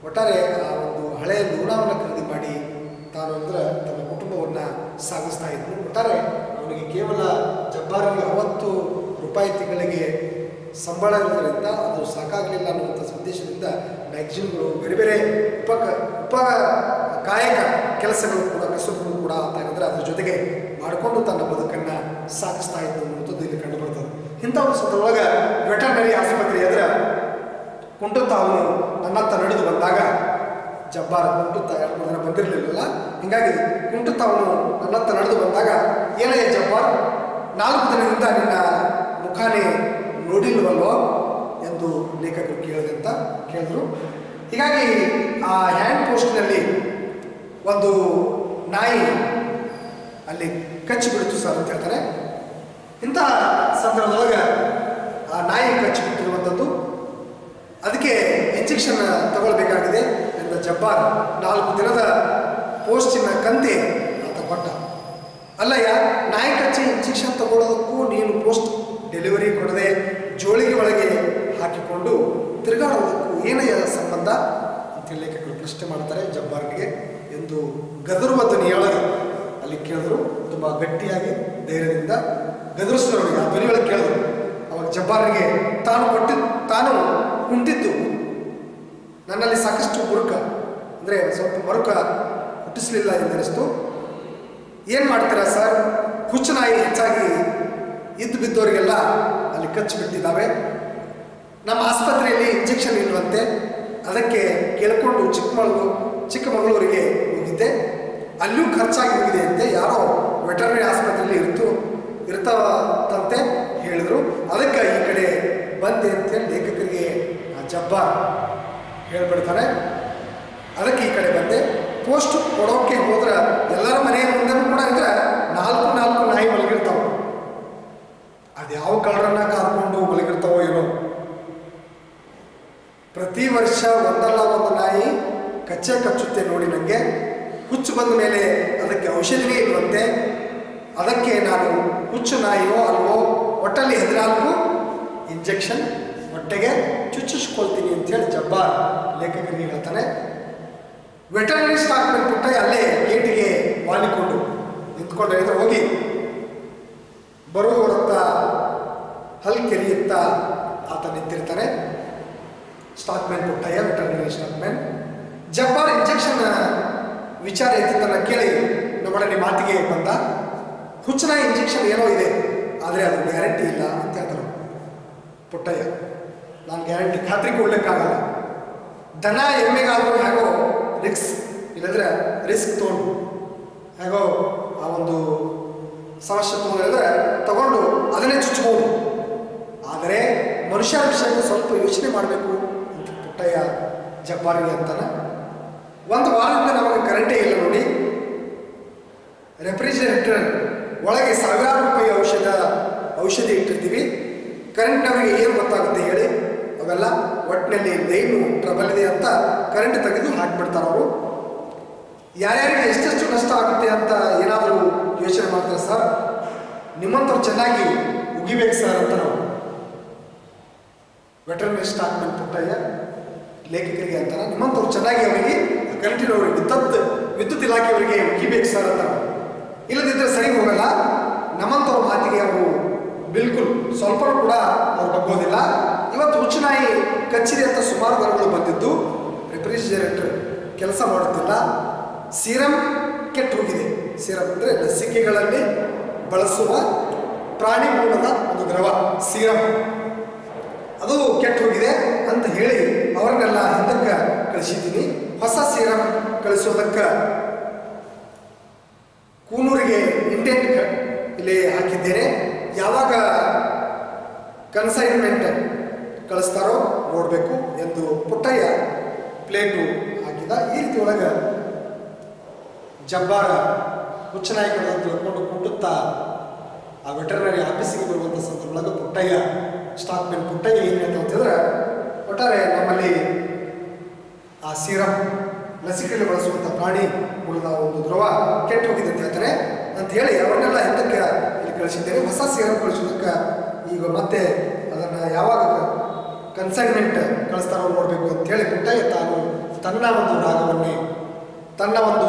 ಒಟ್ಟಾರೆ ಆ ಒಂದು ಹಳೆಯ ಲೂನಾವನ್ನು ಖರೀದಿ ಮಾಡಿ ತಾನು ಅಂದ್ರೆ ತನ್ನ ಕುಟುಂಬವನ್ನು ಸಾಗಿಸ್ತಾ ಇದ್ನು. ಒಟ್ಟಾರೆ ಅವನಿಗೆ ಕೇವಲ ಜಬ್ಬಾರಿಗೆ 60 ರೂಪಾಯಿ ತಿಂಗಳಿಗೆ ಸಂಬಳ ಇರೋದರಿಂದ ಅದು ಸಾಕಾಗಲಿಲ್ಲ ಅನ್ನುವಂಥ ಉದ್ದೇಶದಿಂದ ಮ್ಯಾಗ್ಝಿನ್ಗಳು ಬೇರೆ ಬೇರೆ ಉಪ ಕಾಯಕ ಕೆಲಸಗಳು ಕೂಡ ಕಸುಬುಗಳು ಕೂಡ ಅಂತ ಹೇಳಿದ್ರೆ ಅದ್ರ ಜೊತೆಗೆ ಮಾಡಿಕೊಂಡು ತನ್ನ ಬದುಕನ್ನು ಸಾಗಿಸ್ತಾ ಇತ್ತು ಅನ್ನುವಂಥದ್ದು ಇಲ್ಲಿ ಕಂಡು ಬರ್ತದೆ. ಇಂಥ ಒಂದು ಸಂದರ್ಭದೊಳಗೆ ವೆಟರ್ನರಿ ಆಸ್ಪತ್ರೆ ಎದುರ ಕುಂಟುತ್ತಾ ಅವನು ನನ್ನತ್ತ ನಡೆದು ಬಂದಾಗ, ಜಬ್ಬಾರ ಕುಂಟುತ್ತಾ 2-3 ದಿನ ಬಂದಿರಲಿಲ್ಲ, ಹೀಗಾಗಿ ಕುಂಟುತ್ತಾ ಅವನು ನನ್ನತ್ತ ನಡೆದು ಬಂದಾಗ, ಏನಯ್ಯ ಜಬ್ಬಾರ್, 4 ದಿನದಿಂದ ನಿನ್ನ ಮುಖಾನೇ ನೋಡಿಲ್ವಲ್ವೋ ಎಂದು ಲೇಖಕರು ಕೇಳಿದ್ರು. ಹೀಗಾಗಿ ಆ ಹ್ಯಾಂಡ್ ಪೋಸ್ಟ್ನಲ್ಲಿ ಒಂದು ನಾಯಿ ಅಲ್ಲಿ ಕಚ್ಚಿ ಬಿಡ್ತು ಸರ್ ಅಂತ ಹೇಳ್ತಾರೆ. ಇಂತಹ ಸಂದರ್ಭದೊಳಗೆ ಆ ನಾಯಿ ಕಚ್ಚಿ ಬಿಟ್ಟಿರುವಂಥದ್ದು, ಅದಕ್ಕೆ ಇಂಜೆಕ್ಷನ್ ತಗೊಳ್ಬೇಕಾಗಿದೆ ಎಂದ ಜಬ್ಬಾರ್ 4 ದಿನದ ಪೋಸ್ಟಿನ ಕಂತೆ ಅಂತ ಕೊಟ್ಟ. ಅಲ್ಲಯ್ಯ, ನಾಯಿ ಕಚ್ಚಿ ಇಂಜೆಕ್ಷನ್ ತಗೊಳ್ಳೋದಕ್ಕೂ ನೀನು ಪೋಸ್ಟ್ ಡೆಲಿವರಿ ಕೊಡದೆ ಜೋಳಿಗೆ ಒಳಗೆ ಹಾಕಿಕೊಂಡು ತಿರುಗಾಡೋದಕ್ಕೂ ಏನಯ್ಯ ಸಂಬಂಧ ಅಂತೇಳಿ ಲೇಖಕರು ಪ್ರಶ್ನೆ ಮಾಡ್ತಾರೆ ಜಬ್ಬಾರ್ಗೆ ಎಂದು ಗದರುವ ಧ್ವನಿಯೊಳಗೆ ಅಲ್ಲಿ ಕೇಳಿದ್ರು. ತುಂಬ ಗಟ್ಟಿಯಾಗಿ ಧೈರ್ಯದಿಂದ ಗದರಿಸಿದ್ರು. ಆ ಧ್ವನಿಯೊಳಗೆ ಕೇಳಿದ್ರು. ಅವಾಗ ಜಬ್ಬಾರ್ಗೆ ತಾನು ಕುಂಟಿದ್ದು ನನ್ನಲ್ಲಿ ಸಾಕಷ್ಟು ಮುರುಕ ಅಂದರೆ ಸ್ವಲ್ಪ ಮರುಕ ಹುಟ್ಟಿಸಲಿಲ್ಲ ಎಂದನಿಸ್ತು. ಏನು ಮಾಡ್ತೀರಾ ಸರ್, ಹುಚ್ಚು ನಾಯಿ ಹೆಚ್ಚಾಗಿ ಇದ್ದು ಬಿದ್ದವರಿಗೆಲ್ಲ ಅಲ್ಲಿ ಕಚ್ಚಿ ಬಿಟ್ಟಿದ್ದಾವೆ. ನಮ್ಮ ಆಸ್ಪತ್ರೆಯಲ್ಲಿ ಇಂಜೆಕ್ಷನ್ ಇಲ್ವಂತೆ, ಅದಕ್ಕೆ ಕೇಳಿಕೊಂಡು ಚಿಕ್ಕಮಗಳೂರಿಗೆ ಹೋಗಿದ್ದೆ. ಅಲ್ಲಿಯೂ ಖರ್ಚಾಗಿ ಹೋಗಿದೆ ಅಂತೆ. ಯಾರೋ ವೆಟರ್ನರಿ ಆಸ್ಪತ್ರೆಯಲ್ಲಿ ಇರ್ತಾವಂತೆ ಹೇಳಿದ್ರು. ಅದಕ್ಕೆ ಈ ಕಡೆ ಬಂದೆ ಅಂತೇಳಿ ಲೇಖಕರಿಗೆ ಜಬ್ಬಾರ್ ಹೇಳ್ಬಿಡ್ತಾನೆ. ಅದಕ್ಕೆ ಈ ಕಡೆ ಬಂದೆ. ಪೋಸ್ಟ್ ಕೊಡೋಕ್ಕೆ ಹೋದ್ರೆ ಎಲ್ಲರ ಮನೆಯ ಮುಂದೆ ಕೂಡ ಇದ್ರೆ 4 ನಾಯಿ ಮಲಗಿರ್ತಾವೆ. ಅದು ಯಾವ ಕಲರನ್ನ ಕಾದ್ಕೊಂಡು ಮಲಗಿರ್ತಾವೋ ಏನೋ. ಪ್ರತಿ ವರ್ಷ ಒಂದಲ್ಲ ಒಂದು ನಾಯಿ ಕಚ್ಚುತ್ತೆ ನೋಡಿ. ನನಗೆ ಹುಚ್ಚು ಬಂದ ಮೇಲೆ ಅದಕ್ಕೆ ಔಷಧಿನೇ ಇರುವಂತೆ. ಅದಕ್ಕೆ ನಾನು ಹುಚ್ಚು ನಾಯಿಯೋ ಅಲ್ವೋ ಒಟ್ಟಲ್ಲಿ 14 ಇಂಜೆಕ್ಷನ್ ಹೊಟ್ಟೆಗೆ ಚುಚ್ಚಿಸ್ಕೊಳ್ತೀನಿ ಅಂತೇಳಿ ಜಬ್ಬಾರ್ ಲೇಖಕರಿಗೆ ಹೇಳ್ತಾನೆ. ವೆಟರ್ನರಿ ಸ್ಟಾಕ್ಮೆಂಟ್ ಪುಟ್ಟಯ್ಯ ಅಲ್ಲೇ ಗೇಟಿಗೆ ವಾಲಿಕೊಂಡು ನಿಂತ್ಕೊಂಡು ಹೇಳಿದ್ರೆ, ಹೋಗಿ ಬರುವವರತ್ತ ಹಲ್ ಕೆರೆಯುತ್ತ ಆತ ನಿಂತಿರ್ತಾನೆ. ಸ್ಟಾಕ್ಮೆಂಟ್ ಪುಟ್ಟಯ್ಯ, ವೆಟರ್ನರಿ ಸ್ಟಾಕ್ಮೆಂಟ್. ಜಬ್ಬಾರ್ ಇಂಜೆಕ್ಷನ್ ವಿಚಾರ ಎತ್ತಿದ್ದನ್ನು ಕೇಳಿ ನಮ್ಮೊಡನೆ ಮಾತಿಗೆ ಬಂದ. ಹುಚ್ಚನ ಇಂಜೆಕ್ಷನ್ ಏನೋ ಇದೆ, ಆದರೆ ಅದು ಗ್ಯಾರಂಟಿ ಇಲ್ಲ ಅಂತ ಹೇಳ್ತಾರೆ ಪುಟ್ಟಯ್ಯ. ನಾನು ಗ್ಯಾರಂಟಿ ಖಾತ್ರಿ ಕೊಡ್ಲಿಕ್ಕಾಗಲ್ಲ. ದನ ಎಮ್ಮೆಗಾದರೂ ಹೇಗೋ ಇಲ್ಲಂದ್ರೆ ರಿಸ್ಕ್ ತೊಗೊಂಡು ಹೇಗೋ ಆ ಒಂದು ಸಮಸ್ಯೆ ತಗೊಂಡು ಅದನ್ನೇ ಚುಚ್ಚಬಹುದು. ಆದರೆ ಮನುಷ್ಯರ ವಿಷಯಕ್ಕೂ ಸ್ವಲ್ಪ ಯೋಚನೆ ಮಾಡಬೇಕು ಅಂತ ಪುಟ್ಟಯ್ಯ ಜಬ್ಬಾರಿಗೆ ಅಂತಾನೆ. 1 ವಾರದಿಂದ ನಮಗೆ ಕರೆಂಟೇ ಇಲ್ಲ ನೋಡಿ. ರೆಫ್ರಿಜರೇಟರ್ ಒಳಗೆ ಸಾವಿರಾರು ರೂಪಾಯಿ ಔಷಧಿ ಇಟ್ಟಿರ್ತೀವಿ. ಕರೆಂಟ್ನವರಿಗೆ ಏನು ಗೊತ್ತಾಗುತ್ತೆ ಹೇಳಿ? ಅವೆಲ್ಲ ಒಟ್ಟಿನಲ್ಲಿ ಲೈನು ಟ್ರಬಲ್ ಇದೆ ಅಂತ ಕರೆಂಟ್ ತೆಗೆದು ಹಾಕಿಬಿಡ್ತಾರೆ ಅವರು. ಯಾರ್ಯಾರಿಗೆ ಎಷ್ಟೆಷ್ಟು ನಷ್ಟ ಆಗುತ್ತೆ ಅಂತ ಏನಾದರೂ ಯೋಚನೆ ಮಾಡ್ತಾರೆ ಸರ್? ನಿಮ್ಮಂಥವ್ರು ಚೆನ್ನಾಗಿ ಉಗಿಬೇಕು ಸರ್ ಅಂತ ನಾವು ವೆಟರ್ನರಿ ಸ್ಟಾಕ್ಮೆಂಟ್ ಪುಟ್ಟಯ್ಯ ಲೇಖಕರಿಗೆ ಅಂತಾರೆ. ನಿಮ್ಮಂಥವ್ರು ಚೆನ್ನಾಗಿ ಅವರಿಗೆ ಕರೆಂಟಿನವರು ವಿದ್ಯುತ್ ಇಲಾಖೆಯವರಿಗೆ ಮುಗಿಬೇಕು ಸರ್ ಅಂತ. ಇಲ್ಲದಿದ್ದರೆ ಸರಿ ಹೋಗಲ್ಲ. ನಮ್ಮಂಥವ್ರ ಮಾತಿಗೆ ಅವರು ಬಿಲ್ಕುಲ್ ಸ್ವಲ್ಪ ಕೂಡ ಅವ್ರು ಬಗ್ಗೋದಿಲ್ಲ. ಇವತ್ತು ಹುಚ್ಚುನಾಯಿ ಕಚ್ಚೇರಿ ಅಂತ ಸುಮಾರು ದರಗಳು ಬಂದಿದ್ದು, ರೆಫ್ರಿಜಿರೇಟರ್ ಕೆಲಸ ಮಾಡುತ್ತಿಲ್ಲ, ಸೀರಮ್ ಕೆಟ್ಟು ಹೋಗಿದೆ. ಸೀರಮ್ ಅಂದರೆ ಲಸಿಕೆಗಳಲ್ಲಿ ಬಳಸುವ ಪ್ರಾಣಿ ಮೂಲದ ಒಂದು ದ್ರವ ಸೀರಮ್, ಅದು ಕೆಟ್ಟು ಹೋಗಿದೆ ಅಂತ ಹೇಳಿ ಅವರನ್ನೆಲ್ಲ ಹಿಂದಕ್ಕೆ ಕಳಿಸಿದ್ದೀನಿ. ಹೊಸ ಸೀರಮ್ ಕಳಿಸೋದಕ್ಕೆ ಕೂನೂರಿಗೆ ಇಂಡೆಂಟ್ ಇಲ್ಲಿ ಹಾಕಿದ್ದೇನೆ. ಯಾವಾಗ ಕನ್ಸೈನ್ಮೆಂಟ್ ಕಳಿಸ್ತಾರೋ ನೋಡಬೇಕು ಎಂದು ಪುಟ್ಟಯ್ಯ ಪ್ಲೇಟು ಹಾಕಿದ. ಈ ರೀತಿ ಒಳಗೆ ಜಬ್ಬಾರ ಹುಚ್ಚನಾಯಿಗಳನ್ನು ತಿಳ್ಕೊಂಡು ಕುಟ್ಟುತ್ತಾ ಆ ವೆಟರ್ನರಿ ಆಫೀಸಿಗೆ ಬರುವಂಥ ಸಂದರ್ಭದೊಳಗೆ ಪುಟ್ಟಯ್ಯ ಸ್ಟಾಕ್ಮೆನ್ ಪುಟ್ಟಯ್ಯ ಏನು ಹೇಳ್ತಾ ಅಂತಂದ್ರೆ, ಒಟ್ಟಾರೆ ನಮ್ಮಲ್ಲಿ ಆ ಸೀರಮ್ ಲಸಿಕೆಯಲ್ಲಿ ಬಳಸುವಂಥ ಪ್ರಾಣಿ ಮೂಲದ ಒಂದು ದ್ರವ ಕೆಟ್ಟು ಹೋಗಿದೆ ಅಂತ ಹೇಳ್ತಾರೆ ಅಂತ ಹೇಳಿ ಅವರನ್ನೆಲ್ಲ ಹಿಂದಕ್ಕೆ ಇಲ್ಲಿ ಕಳಿಸಿದ್ದೇನೆ. ಹೊಸ ಸೀರಮ್ ಕಳಿಸೋದಕ್ಕೆ ಈಗ ಮತ್ತೆ ಅದನ್ನು ಯಾವಾಗ ಕನ್ಸೈನ್ಮೆಂಟ್ ಕಳಿಸ್ತಾರೋ ನೋಡಬೇಕು ಅಂತ ಹೇಳಿ ಪುಟ್ಟಯ್ಯ ತಾನು ತನ್ನ ಒಂದು ರಾಗವನ್ನೇ, ತನ್ನ ಒಂದು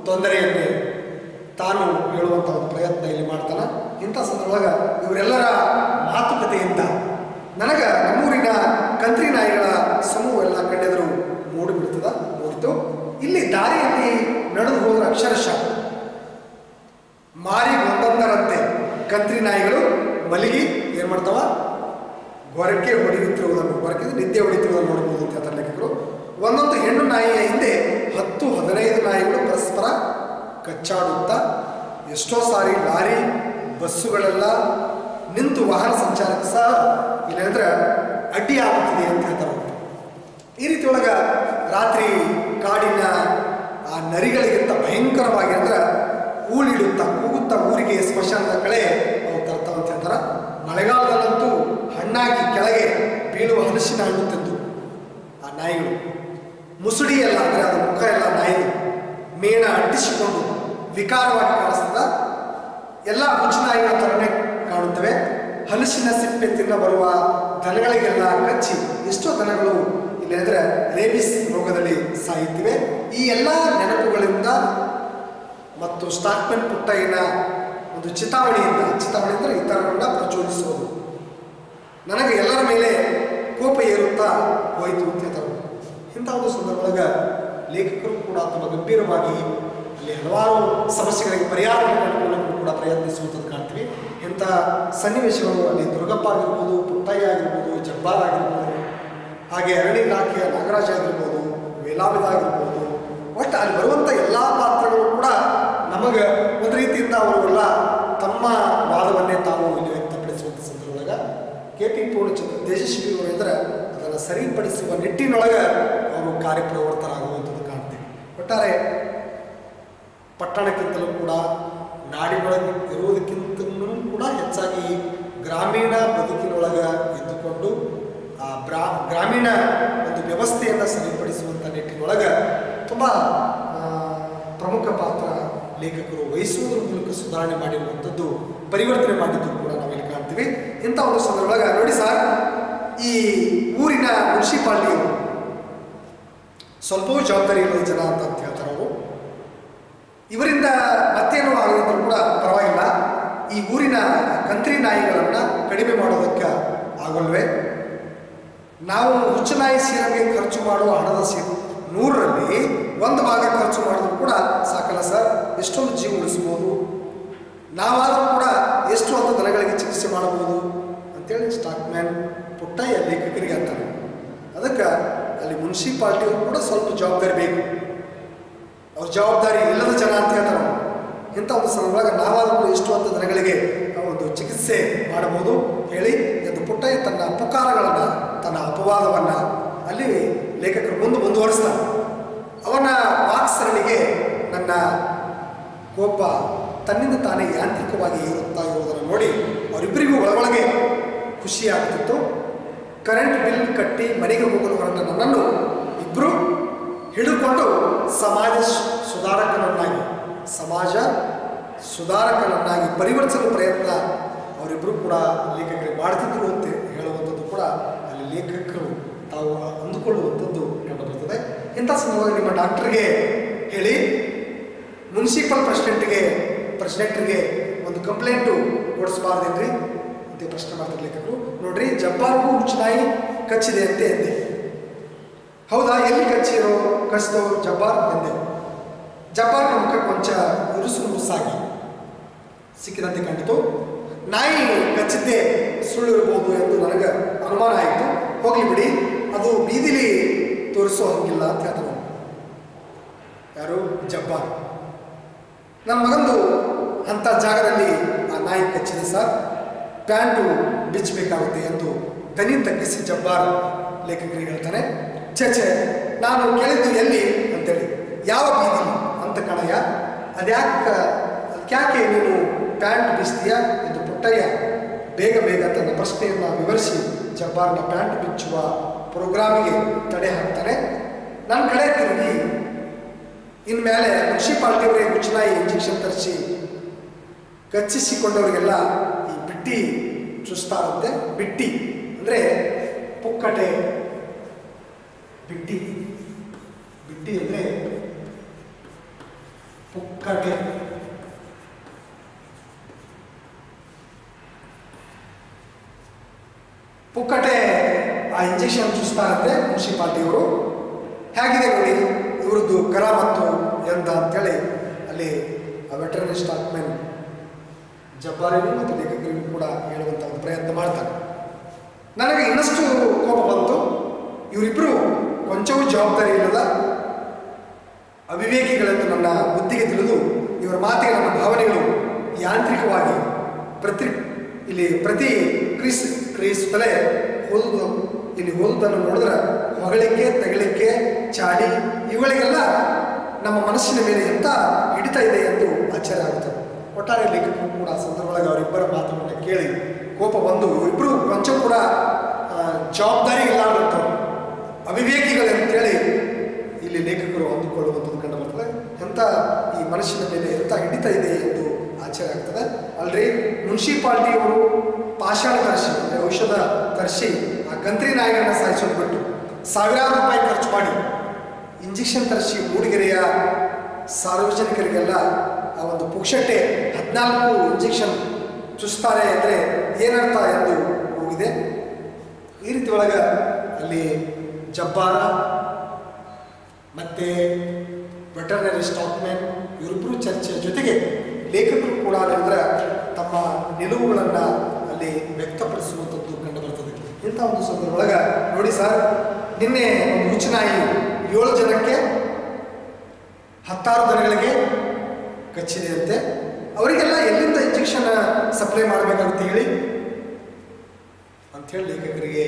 ತೊಂದರೆಯನ್ನೇ ತಾನು ಹೇಳುವಂಥ ಒಂದು ಪ್ರಯತ್ನ ಇಲ್ಲಿ ಮಾಡ್ತಾನೆ. ಇಂಥ ಸಂದರ್ಭದೊಳಗೆ ಇವರೆಲ್ಲರ ಮಾತುಕತೆಯಿಂದ ನನಗೆ ನಮ್ಮೂರಿನ ಕಂತ್ರಿ ನಾಯಿಗಳ ಸಮೂಹ ಎಲ್ಲ ಕಂಡೆದರು ಮೂಡಿತು. ಇಲ್ಲಿ ದಾರಿಯಲ್ಲಿ ನಡೆದು ಹೋದ್ರೆ ಅಕ್ಷರಶಃ ಮಾರಿ ಒಂದೊಂದರಂತೆ ಕಂತ್ರಿ ನಾಯಿಗಳು ಮಲಗಿ ಏನು ಮಾಡ್ತಾವ, ಗೊರಕೆ ಹೊಡೆಯುತ್ತಿರುವುದನ್ನು ನಿದ್ದೆ ಹೊಡಿತಿರುವುದನ್ನು ನೋಡ್ಬೋದು ಅಂತ ಹೇಳ್ತಾರೆ ಲೇಖಕರು. ಒಂದೊಂದು ಹೆಣ್ಣು ನಾಯಿಯ ಹಿಂದೆ 10-15 ನಾಯಿಗಳು ಪರಸ್ಪರ ಕಚ್ಚಾಡುತ್ತಾ ಎಷ್ಟೋ ಸಾರಿ ಲಾರಿ ಬಸ್ಸುಗಳೆಲ್ಲ ನಿಂತು ವಾಹನ ಸಂಚಾರಕ್ಕೆ ಸಹ ಇಲ್ಲಾಂದ್ರೆ ಅಡ್ಡಿ ಆಗುತ್ತಿದೆ ಅಂತ ಹೇಳ್ತಾರೆ. ಈ ರೀತಿ ಒಳಗೆ ರಾತ್ರಿ ಕಾಡಿನ ಆ ನರಿಗಳಿಗಿಂತ ಭಯಂಕರವಾಗಿ ಅಂದ್ರೆ ಕೂಗುತ್ತಾ ಊರಿಗೆ ಸ್ಮಶಾನದ ಕಡೆ ಅವು ತರ್ತಾವ ಅಂತ ಹೇಳ್ತಾರೆ. ಮಳೆಗಾಲದಲ್ಲಂತೂ ಹಣ್ಣಾಗಿ ಕೆಳಗೆ ಬೀಳುವ ಹಲಸಿನ ಹಣ್ಣು ತಿಂದು ಆ ನಾಯಿಗಳು ಮುಸುಡಿ ಎಲ್ಲ ಅಂದರೆ ಅದು ಮುಖ ಎಲ್ಲ ನಾಯಿಗಳು ಮೇಣ ಅಂಟಿಸಿಕೊಂಡು ವಿಕಾರವಾಗಿ ಕಾಣಿಸ್ತದ. ಎಲ್ಲ ಹುಚ್ಚು ನಾಯಿಗಳ ಥರನೇ ಕಾಣುತ್ತವೆ. ಹಲಸಿನ ಸಿಪ್ಪೆ ತಿನ್ನ ಬರುವ ದನಗಳಿಗೆಲ್ಲ ಕಚ್ಚಿ ಎಷ್ಟೋ ದನಗಳು ಇಲ್ಲಂದ್ರೆ ರೇಬಿಸ್ ರೋಗದಲ್ಲಿ ಸಾಯುತ್ತಿವೆ. ಈ ಎಲ್ಲ ನೆನಪುಗಳಿಂದ ಮತ್ತು ಸ್ಟಾಕ್ಮೆನ್ ಪುಟ್ಟಯ್ಯನ ಒಂದು ಚಿತಾವಣೆಯಿಂದ ಅಂದರೆ ಇತರರನ್ನ ಪ್ರಚೋದಿಸುವುದು ನನಗೆ ಎಲ್ಲರ ಮೇಲೆ ಕೋಪ ಏರುತ್ತಾ ಹೋಯಿತು ಅಂತ ಹೇಳ್ತಾರೆ. ಇಂಥ ಒಂದು ಸಂದರ್ಭದೊಳಗೆ ಲೇಖಕರು ಕೂಡ ತಮ್ಮ ಗಂಭೀರವಾಗಿ ಅಲ್ಲಿ ಹಲವಾರು ಸಮಸ್ಯೆಗಳಿಗೆ ಪರಿಹಾರವನ್ನು ಕಂಡುಕೊಳ್ಳಲು ಕೂಡ ಪ್ರಯತ್ನಿಸುವಂಥದ್ದು ಕಾಣ್ತೀವಿ. ಇಂಥ ಸನ್ನಿವೇಶಗಳು ಅಲ್ಲಿ ದುರ್ಗಪ್ಪ ಆಗಿರ್ಬೋದು, ಪುಟ್ಟಯ್ಯ ಆಗಿರ್ಬೋದು, ಜಬ್ಬಾರ್ ಆಗಿರ್ಬೋದು, ಹಾಗೆ ಅರಣ್ಯ ಇಲಾಖೆಯ ನಾಗರಾಜ ಆಗಿರ್ಬೋದು, ವೇಲಾವಿದ ಆಗಿರ್ಬೋದು, ಒಟ್ಟು ಅಲ್ಲಿ ಬರುವಂಥ ಎಲ್ಲ ಪಾತ್ರಗಳು ಕೂಡ ನಮಗೆ ಒಂದು ರೀತಿಯಿಂದ ಅವರೆಲ್ಲ ತಮ್ಮ ವಾದವನ್ನೇ ತಾವು ಇಲ್ಲಿ ವ್ಯಕ್ತಪಡಿಸುವಂಥ ಸಂದರ್ಭದೊಳಗೆ KP ಪೂರ್ಣಚಂದ್ರ ತೇಜಸ್ವಿಯವರು ಅಂದರೆ ಅದನ್ನು ಸರಿಪಡಿಸುವ ನಿಟ್ಟಿನೊಳಗೆ ಅವರು ಕಾರ್ಯಪ್ರವೃತ್ತರಾಗುವಂಥದ್ದು ಕಾಣ್ತೀವಿ. ಒಟ್ಟಾರೆ ಪಟ್ಟಣಕ್ಕಿಂತಲೂ ಕೂಡ ನಾಡಿನೊಳಗೆ ಇರುವುದಕ್ಕಿಂತಲೂ ಕೂಡ ಹೆಚ್ಚಾಗಿ ಗ್ರಾಮೀಣ ಬದುಕಿನೊಳಗೆ ಇದ್ದುಕೊಂಡು ಆ ಗ್ರಾಮೀಣ ಒಂದು ವ್ಯವಸ್ಥೆಯನ್ನು ಸರಿಪಡಿಸುವಂಥ ನಿಟ್ಟಿನೊಳಗೆ ತುಂಬ ಪ್ರಮುಖ ಪಾತ್ರ ಲೇಖಕರು ವಹಿಸುವುದರ ಮೂಲಕ ಸುಧಾರಣೆ ಮಾಡಿರುವಂಥದ್ದು, ಪರಿವರ್ತನೆ ಮಾಡಿದ್ದು ಕೂಡ ನಾವಿಲ್ಲಿ ಕಾಣ್ತೀವಿ. ಇಂಥ ಒಂದು ಸಂದರ್ಭದೊಳಗೆ ನೋಡಿ ಸರ್, ಈ ಊರಿನ ಮುನ್ಸಿಪಾಲ್ಟಿಯವರು ಸ್ವಲ್ಪವೂ ಜವಾಬ್ದಾರಿ ಇರುವ ಜನ ಅಂತ ಹೇಳ್ತಾರೆ ಅವರು. ಇವರಿಂದ ಮತ್ತೇನು ಆಗೋದ್ರೂ ಕೂಡ ಪರವಾಗಿಲ್ಲ, ಈ ಊರಿನ ಕಂತ್ರಿ ನಾಯಿಗಳನ್ನು ಕಡಿಮೆ ಮಾಡೋದಕ್ಕೆ ಆಗಲ್ವೇ? ನಾವು ಹುಚ್ಚು ನಾಯಿ ಸೀರೆಗೆ ಖರ್ಚು ಮಾಡುವ ಹಣದ 100ರಲ್ಲಿ 1 ಭಾಗ ಖರ್ಚು ಮಾಡಿದ್ರು ಕೂಡ ಸಾಕಲ್ಲ ಸರ್, ಎಷ್ಟೊಂದು ಜೀವ ಉಳಿಸ್ಬೋದು, ನಾವಾದರೂ ಕೂಡ ಎಷ್ಟು ಅಂತ ದನಗಳಿಗೆ ಚಿಕಿತ್ಸೆ ಮಾಡಬಹುದು ಅಂತೇಳಿ ಸ್ಟಾಕ್ಮ್ಯಾನ್ ಪುಟ್ಟಯ್ಯ ಲೇಖಕರಿಗೆ ಅಂತಾರೆ. ಅದಕ್ಕೆ ಅಲ್ಲಿ ಮುನ್ಸಿಪಾಲ್ಟಿಯವರು ಕೂಡ ಸ್ವಲ್ಪ ಜವಾಬ್ದಾರಿ ಬೇಕು. ಅವ್ರ ಜವಾಬ್ದಾರಿ ಇಲ್ಲದ ಜನ ಅಂತ ಹೇಳ್ತಾರೆ. ಇಂಥ ಒಂದು ಸಂದರ್ಭದಾಗ ನಾವಾದರೂ ಕೂಡ ಎಷ್ಟು ಅಂತ ದನಗಳಿಗೆ ಒಂದು ಚಿಕಿತ್ಸೆ ಮಾಡಬಹುದು ಹೇಳಿ ಎಂದು ಪುಟ್ಟಯ್ಯ ತನ್ನ ಅಪಕಾರಗಳನ್ನು, ತನ್ನ ಅಪವಾದವನ್ನು ಅಲ್ಲಿ ಲೇಖಕರು ಮುಂದುವರಿಸ್ತಾರೆ. ಅವನ ವಾಕ್ಸರಣಿಗೆ ನನ್ನ ಕೋಪ ತನ್ನಿಂದ ತಾನೇ ಯಾಂತ್ರಿಕವಾಗಿ ಏರುತ್ತಾ ಇರುವುದನ್ನು ನೋಡಿ ಅವರಿಬ್ಬರಿಗೂ ಒಳಗೊಳಗೆ ಖುಷಿಯಾಗುತ್ತಿತ್ತು. ಕರೆಂಟ್ ಬಿಲ್ ಕಟ್ಟಿ ಮನೆಗೆ ಹೋಗಲು ಹೊರಟ ನನ್ನನ್ನು ಇಬ್ಬರು ಹಿಡಿದುಕೊಂಡು ಸಮಾಜ ಸುಧಾರಕನನ್ನಾಗಿ ಪರಿವರ್ತಿಸಲು ಪ್ರಯತ್ನ ಅವರಿಬ್ಬರು ಕೂಡ ಲೇಖಕರಿಗೆ ಮಾಡ್ತಿದ್ರು ಅಂತ ಹೇಳುವಂಥದ್ದು ಕೂಡ ಅಲ್ಲಿ ಲೇಖಕರು ತಾವು ಅಂದುಕೊಳ್ಳುವಂಥದ್ದು ಕಂಡುಬರ್ತದೆ. ಇಂಥ ಸಂದರ್ಭದಲ್ಲಿ ನಿಮ್ಮ ಡಾಕ್ಟರ್ಗೆ ಹೇಳಿ ಮುನ್ಸಿಪಲ್ ಪ್ರೆಸಿಡೆಂಟ್ರಿಗೆ ಒಂದು ಕಂಪ್ಲೇಂಟು ಕೊಡಿಸಬಾರ್ದೇನ್ರಿ ಅಂತ ಪ್ರಶ್ನೆ ಮಾಡ್ತಾರೆ ಲೇಖಕರು. ನೋಡ್ರಿ, ಜಬ್ಬಾರ್ಗೂ ಹುಚ್ಚುನಾಯಿ ಕಚ್ಚಿದೆ ಅಂತ ಎಂದೆ. ಹೌದಾ, ಎಲ್ಲಿ ಕಚ್ಚಿದೋ ಜಬ್ಬಾರ್ ಎಂದೆ. ಜಬ್ಬಾರ್ ಮುಖ ಕೊಂಚ ಮುರುಸಾಗಿ ಸಿಕ್ಕಿದಂತೆ ಕಂಡಿತು. ನಾಯಿ ಕಚ್ಚಿದ್ದೇ ಸುಳ್ಳು ಇರ್ಬೋದು ಎಂದು ನನಗೆ ಅನುಮಾನ ಆಯಿತು. ಹೋಗ್ಲಿ ಬಿಡಿ, ಅದು ಬೀದಿಲಿ ತೋರಿಸೋ ಹಂಗಿಲ್ಲ ಅಂತ ಹೇಳ್ತಾರೆ. ಯಾರು? ಜಬ್ಬಾರ್. ನನ್ನ ಮಗಂದು ಅಂಥ ಜಾಗದಲ್ಲಿ ಆ ನಾಯಿ ಕಚ್ಚಿದೆ ಸರ್, ಪ್ಯಾಂಟು ಬಿಚ್ಚಬೇಕಾಗುತ್ತೆ ಎಂದು ದನಿ ತಗ್ಗಿಸಿ ಜಬ್ಬಾರ್ ಲೇಖಕರಿಗೆ ಹೇಳ್ತಾನೆ. ಛೆ, ನಾನು ಕೇಳಿದ್ದು ಎಲ್ಲಿ ಅಂತೇಳಿ. ಯಾವ ಬೀದಿ ಅಂತ ಕಣಯ್ಯ, ಅದಕ್ಯಾಕೆ ನೀನು ಪ್ಯಾಂಟ್ ಬಿಚ್ತೀಯಾ ಎಂದು ಪುಟ್ಟಯ್ಯ ಬೇಗ ತನ್ನ ಪ್ರಶ್ನೆಯನ್ನು ವಿವರಿಸಿ ಜಬ್ಬಾರ್ನ ಪ್ಯಾಂಟ್ ಬಿಚ್ಚುವ ಪ್ರೋಗ್ರಾಮಿಗೆ ತಡೆ ಹಾಕ್ತಾನೆ. ನನ್ನ ಕಡೆ ತಿರುಗಿ, ಇನ್ಮೇಲೆ ಮುನ್ಸಿಪಾಲ್ಟಿಯವರೇ ಹುಚ್ಚುನಾಯಿ ಇಂಜೆಕ್ಷನ್ ತರಿಸಿ ಕಚ್ಚಿಸಿಕೊಂಡವರಿಗೆಲ್ಲ ಈ ಬಿಟ್ಟಿ ಚುಸ್ತಾರಂತೆ. ಬಿಟ್ಟಿ ಅಂದರೆ ಪುಕ್ಕಟೆ. ಬಿಟ್ಟಿ ಅಂದರೆ ಪುಕ್ಕಟೆ. ಪುಕ್ಕಟೆ ಆ ಇಂಜೆಕ್ಷನ್ ಚುಸ್ತಾರಂತೆ ಮುನ್ಸಿಪಾಲ್ಟಿಯವರು. ಹೇಗಿದೆ ನೋಡಿ ಇವರದ್ದು ಕರಾಮತ್ತು ಎಂದ ಅಂತೇಳಿ ಅಲ್ಲಿ ಆ ವೆಟರ್ನರಿ ಸ್ಟಾಕ್ಮೆನ್ ಜಬ್ಬಾರಿಗೂ ಮತ್ತು ಲೇಖಕರಿಗೂ ಕೂಡ ಹೇಳುವಂಥ ಒಂದು ಪ್ರಯತ್ನ ಮಾಡ್ತಾರೆ. ನನಗೆ ಇನ್ನಷ್ಟು ಕೋಪ ಬಂತು. ಇವರಿಬ್ಬರು ಕೊಂಚವೂ ಜವಾಬ್ದಾರಿ ಇಲ್ಲದ ಅವಿವೇಕಿಗಳೆಂದು ನನ್ನ ಬುದ್ಧಿಗೆ ತಿಳಿದು ಇವರ ಮಾತಿಗೆ ನನ್ನ ಭಾವನೆಗಳು ಯಾಂತ್ರಿಕವಾಗಿ ಪ್ರತಿಕ್ರಿಯಿಸುತ್ತಲೇ ಓದುವುದನ್ನು ನೋಡಿದ್ರೆ ಹೊಗಳಿಕೆ, ತಗಳಿಕೆ, ಚಾಡಿ ಇವುಗಳಿಗೆಲ್ಲ ನಮ್ಮ ಮನಸ್ಸಿನ ಮೇಲೆ ಎಂಥ ಹಿಡಿತ ಇದೆ ಎಂದು ಆಶ್ಚರ್ಯ ಆಗುತ್ತದೆ. ಒಟ್ಟಾರೆ ಲೇಖಕರು ಕೂಡ ಆ ಸಂದರ್ಭದೊಳಗೆ ಅವರಿಬ್ಬರ ಮಾತುಗಳನ್ನು ಕೇಳಿ ಕೋಪ ಬಂದು ಇವರಿಬ್ಬರು ಕೊಂಚ ಕೂಡ ಜವಾಬ್ದಾರಿ ಇಲ್ಲಾದಂಥವ್ರು, ಅವಿವೇಕಿಗಳಂತೇಳಿ ಇಲ್ಲಿ ಲೇಖಕರು ಅಂದುಕೊಳ್ಳುವಂಥದ್ದು ಕಂಡು ಬರ್ತದೆ. ಎಂಥ ಈ ಮನಸ್ಸಿನ ಮೇಲೆ ಎಂಥ ಹಿಡಿತ ಇದೆ ಎಂದು ಆಶ್ಚರ್ಯ ಆಗ್ತದೆ. ಅಲ್ರಿ, ಮುನ್ಸಿಪಾಲ್ಟಿಯವರು ಪಾಷಾಣ ತರಿಸಿ ಅಂದರೆ ಔಷಧ ತರಿಸಿ ಆ ಗಂತ್ರಿ ನಾಯಿಗಳನ್ನ ಸಾಯಿಸೋದು ಬಿಟ್ಟು ಸಾವಿರಾರು ರೂಪಾಯಿ ಖರ್ಚು ಮಾಡಿ ಇಂಜೆಕ್ಷನ್ ತರಿಸಿ ಮೂಡಿಗೆರೆಯ ಸಾರ್ವಜನಿಕರಿಗೆಲ್ಲ ಆ ಒಂದು ಪುಕ್ಷಟ್ಟೆ 14 ಇಂಜೆಕ್ಷನ್ ಚುಸ್ತಾರೆ ಅಂದರೆ ಏನರ್ಥ ಎಂದು ಹೋಗಿದೆ. ಈ ರೀತಿ ಒಳಗೆ ಅಲ್ಲಿ ಜಬ್ಬಾರ ಮತ್ತು ವೆಟರ್ನರಿ ಸ್ಟಾಕ್ಮೆನ್ ಇವರಿಬ್ಬರು ಚರ್ಚೆಯ ಜೊತೆಗೆ ಲೇಖಕರು ಕೂಡ ಅಂದರೆ ತಮ್ಮ ನಿಲುವುಗಳನ್ನು ಅಲ್ಲಿ ವ್ಯಕ್ತಪಡಿಸುವಂಥದ್ದು ಕಂಡು ಬರ್ತದೆ. ಇಂಥ ಒಂದು ಸಂದರ್ಭದೊಳಗೆ ನೋಡಿ ಸರ್, ನಿನ್ನೆ ಒಂದು ಹುಚ್ಚುನಾಯಿ 7 ಜನಕ್ಕೆ 16 ದನಗಳಿಗೆ ಕಚ್ಚಿದೆಯಂತೆ. ಅವರಿಗೆಲ್ಲ ಎಲ್ಲಿಂದ ಇಂಜೆಕ್ಷನ್ ಸಪ್ಲೈ ಮಾಡಬೇಕಾಗುತ್ತೆ ಹೇಳಿ ಅಂಥೇಳಿ ಲೇಖಕರಿಗೆ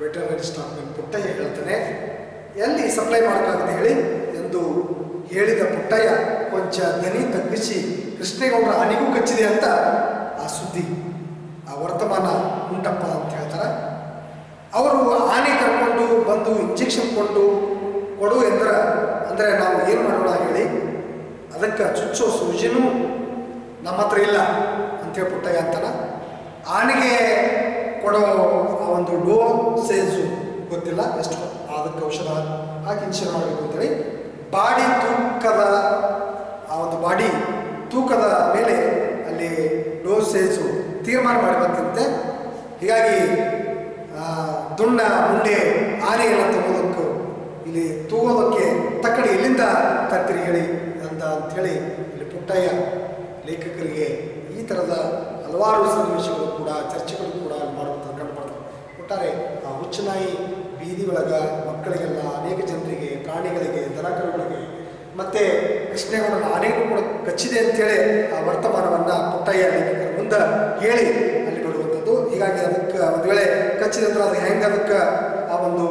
ವೆಟರ್ನರಿ ಸ್ಟಾಕ್ಮೆನ್ ಪುಟ್ಟಯ್ಯ ಹೇಳ್ತಾನೆ. ಎಲ್ಲಿ ಸಪ್ಲೈ ಮಾಡೋಕ್ಕಾಗುತ್ತೆ ಹೇಳಿ ಎಂದು ಹೇಳಿದ ಪುಟ್ಟಯ್ಯ ಕೊಂಚ ದನಿ ತಗ್ಗಿಸಿ ಕೃಷ್ಣೇಗೌಡರ ಆನೆಗೂ ಕಚ್ಚಿದೆ ಅಂತ ಆ ಸುದ್ದಿ, ಆ ವರ್ತಮಾನ ಉಂಟಪ್ಪ ಅಂತ ಹೇಳ್ತಾರೆ. ಅವರು ಆನೆ ಕರ್ಕೊಂಡು ಬಂದು ಇಂಜೆಕ್ಷನ್ ಕೊಡು ಅಂದರೆ ನಾವು ಏನು ಮಾಡೋಣ ಹೇಳಿ, ಅದಕ್ಕೆ ಚುಚ್ಚೋ ಸೂಜಿನೂ ನಮ್ಮ ಹತ್ರ ಇಲ್ಲ ಅಂತೇಳಿ ಪುಟ್ಟಯ್ಯ ಅಂತಾನ. ಆನೆಗೆ ಕೊಡೋ ಆ ಒಂದು ಡೋಸೇಜು ಗೊತ್ತಿಲ್ಲ, ಎಷ್ಟು ಅದಕ್ಕೆ ಔಷಧ ಹಾಕಿ ಇಂಜೆಕ್ಷನ್ ಮಾಡಬೇಕು ಅಂತೇಳಿ ಬಾಡಿ ತೂಕದ ಮೇಲೆ ಅಲ್ಲಿ ಡೋಸೇಜು ತೀರ್ಮಾನ ಮಾಡಬೇಕಂತೆ. ಹೀಗಾಗಿ ದುಣ್ಣ ಮುಂಡೆ ಆನೆಯನ್ನು ತಗೋದಕ್ಕೂ ಇಲ್ಲಿ ತೂಗೋದಕ್ಕೆ ತಕ್ಕಡಿ ಎಲ್ಲಿಂದ ತರ್ತೀರಿ ಹೇಳಿ ಅಂಥೇಳಿ ಇಲ್ಲಿ ಪುಟ್ಟಯ್ಯ ಲೇಖಕರಿಗೆ ಈ ಥರದ ಹಲವಾರು ಸನ್ನಿವೇಶಗಳು ಕೂಡ ಚರ್ಚೆಗಳು ಕೂಡ ಮಾಡುವಂಥದ್ದು ಕಂಡು ಬರ್ತವೆ. ಒಟ್ಟಾರೆ ಆ ಹುಚ್ಚುನಾಯಿ ಬೀದಿ ಒಳಗೆ ಮಕ್ಕಳಿಗೆಲ್ಲ, ಅನೇಕ ಜನರಿಗೆ, ಪ್ರಾಣಿಗಳಿಗೆ, ದನಕರುಗಳಿಗೆ ಮತ್ತು ಕೃಷ್ಣೇಗೌಡನ ಆನೆಗೂ ಕೂಡ ಕಚ್ಚಿದೆ ಅಂತೇಳಿ ಆ ವರ್ತಮಾನವನ್ನು ಪುಟ್ಟಯ್ಯ ಲೇಖಕರ ಮುಂದೆ ಹೇಳಿ ಅಲ್ಲಿ ಬಿಡುವಂಥದ್ದು. ಹೀಗಾಗಿ ಅದಕ್ಕೆ ಒಂದು ವೇಳೆ ಕಚ್ಚಿದ ನಂತರ ಅದು ಹೆಂಗೆ ಅದಕ್ಕೆ ಆ ಒಂದು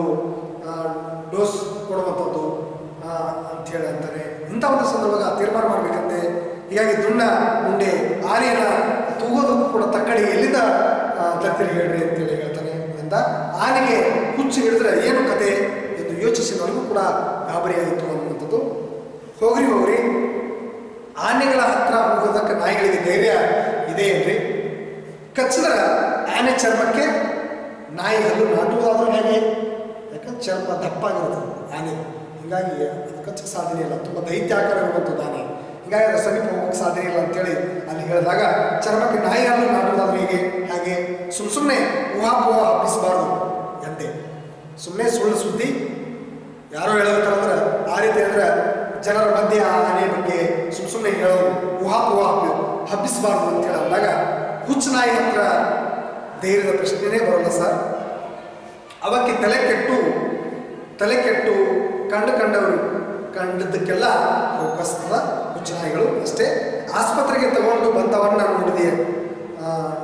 ಡೋಸ್ ಕೊಡುವಂಥದ್ದು ಅಂಥೇಳಿ ಅಂತಾನೆ. ಇಂಥ ಒಂದು ಸಂದರ್ಭದಾಗ ತೀರ್ಮಾನ ಮಾಡಬೇಕಂತೆ. ಹೀಗಾಗಿ ದುಣ್ಣ ಮುಂಡೆ ಆನೆಯನ್ನು ತೂಗೋದಕ್ಕೂ ಕೂಡ ತಕ್ಕಡಿ ಎಲ್ಲಿಂದ ತರ್ತೀರಿ ಹೇಳ್ರಿ ಅಂತೇಳಿ ಹೇಳ್ತಾನೆ. ಅಂತ ಆನೆಗೆ ಹುಚ್ಚು ಹಿಡಿದ್ರೆ ಏನು ಕತೆ ಎಂದು ಯೋಚಿಸಿ ನನಗೂ ಕೂಡ ಗಾಬರಿಯಾಯಿತು ಅನ್ನುವಂಥದ್ದು. ಹೋಗ್ರಿ ಆನೆಗಳ ಹತ್ರ ಹೋಗೋದಕ್ಕೆ ನಾಯಿಗಳಿಗೆ ಧೈರ್ಯ ಇದೆ ಏನ್ರಿ? ಕಚ್ಚಿದ್ರೆ ಆನೆ ಚರ್ಮಕ್ಕೆ ನಾಯಿ ಹಲ್ಲು ನಾಟುವುದಾದ್ರೂ ಹೇಗೆ? ಯಾಕಂತ ಚರ್ಮ ದಪ್ಪಾಗಿರ್ತದೆ ಆನೆ, ಹೀಗಾಗಿ ಅದು ಕಚ್ಚಕ್ಕೆ ಸಾಧ್ಯ ಇಲ್ಲ, ತುಂಬ ದೈತ್ಯಾಕಾರ ಇರುವಂಥದ್ದು ಆನೆ, ಹೀಗಾಗಿ ಅದರ ಸಮೀಪ ಹೋಗಕ್ಕೆ ಸಾಧ್ಯ ಇಲ್ಲ ಅಂತೇಳಿ ಅಲ್ಲಿ ಹೇಳಿದಾಗ ಚರ್ಮಕ್ಕೆ ನಾಯಿ ಹಲ್ಲು ನಾಟುವುದಾದ್ರೆ ಹೇಗೆ, ಹಾಗೆ ಸುಮ್ಮನೆ ಊಹಾಪೋಹ ಹಬ್ಬಿಸಬಾರ್ದು ಎಂದೆ. ಸುಮ್ಮನೆ ಸುಳ್ಳು ಸುದ್ದಿ ಯಾರೋ ಹೇಳಿರ್ತಾರಂದ್ರೆ ಆ ರೀತಿ ಅಂದರೆ ಜನರ ಮಧ್ಯೆ ಆ ಆನೆ ಬಗ್ಗೆ ಸುಮ್ಮನೆ ಹೇಳೋದು ಊಹಾಪೋಹ ಹಬ್ಬಿಸಬಾರ್ದು ಅಂತ ಹೇಳಿದಾಗ ಹುಚ್ಚು ನಾಯಿ ಹತ್ರ ಧೈರ್ಯದ ಪ್ರಶ್ನೆನೇ ಬರೋಲ್ಲ ಸರ್. ಅವಕ್ಕೆ ತಲೆ ಕೆಟ್ಟು ಕಂಡವರು ಕಂಡದ್ದಕ್ಕೆಲ್ಲ ಅವಕಾಶದ ಹುಚ್ಚು ನಾಯಿಗಳು ಅಷ್ಟೇ. ಆಸ್ಪತ್ರೆಗೆ ತಗೊಂಡು ಬಂದವನ್ನ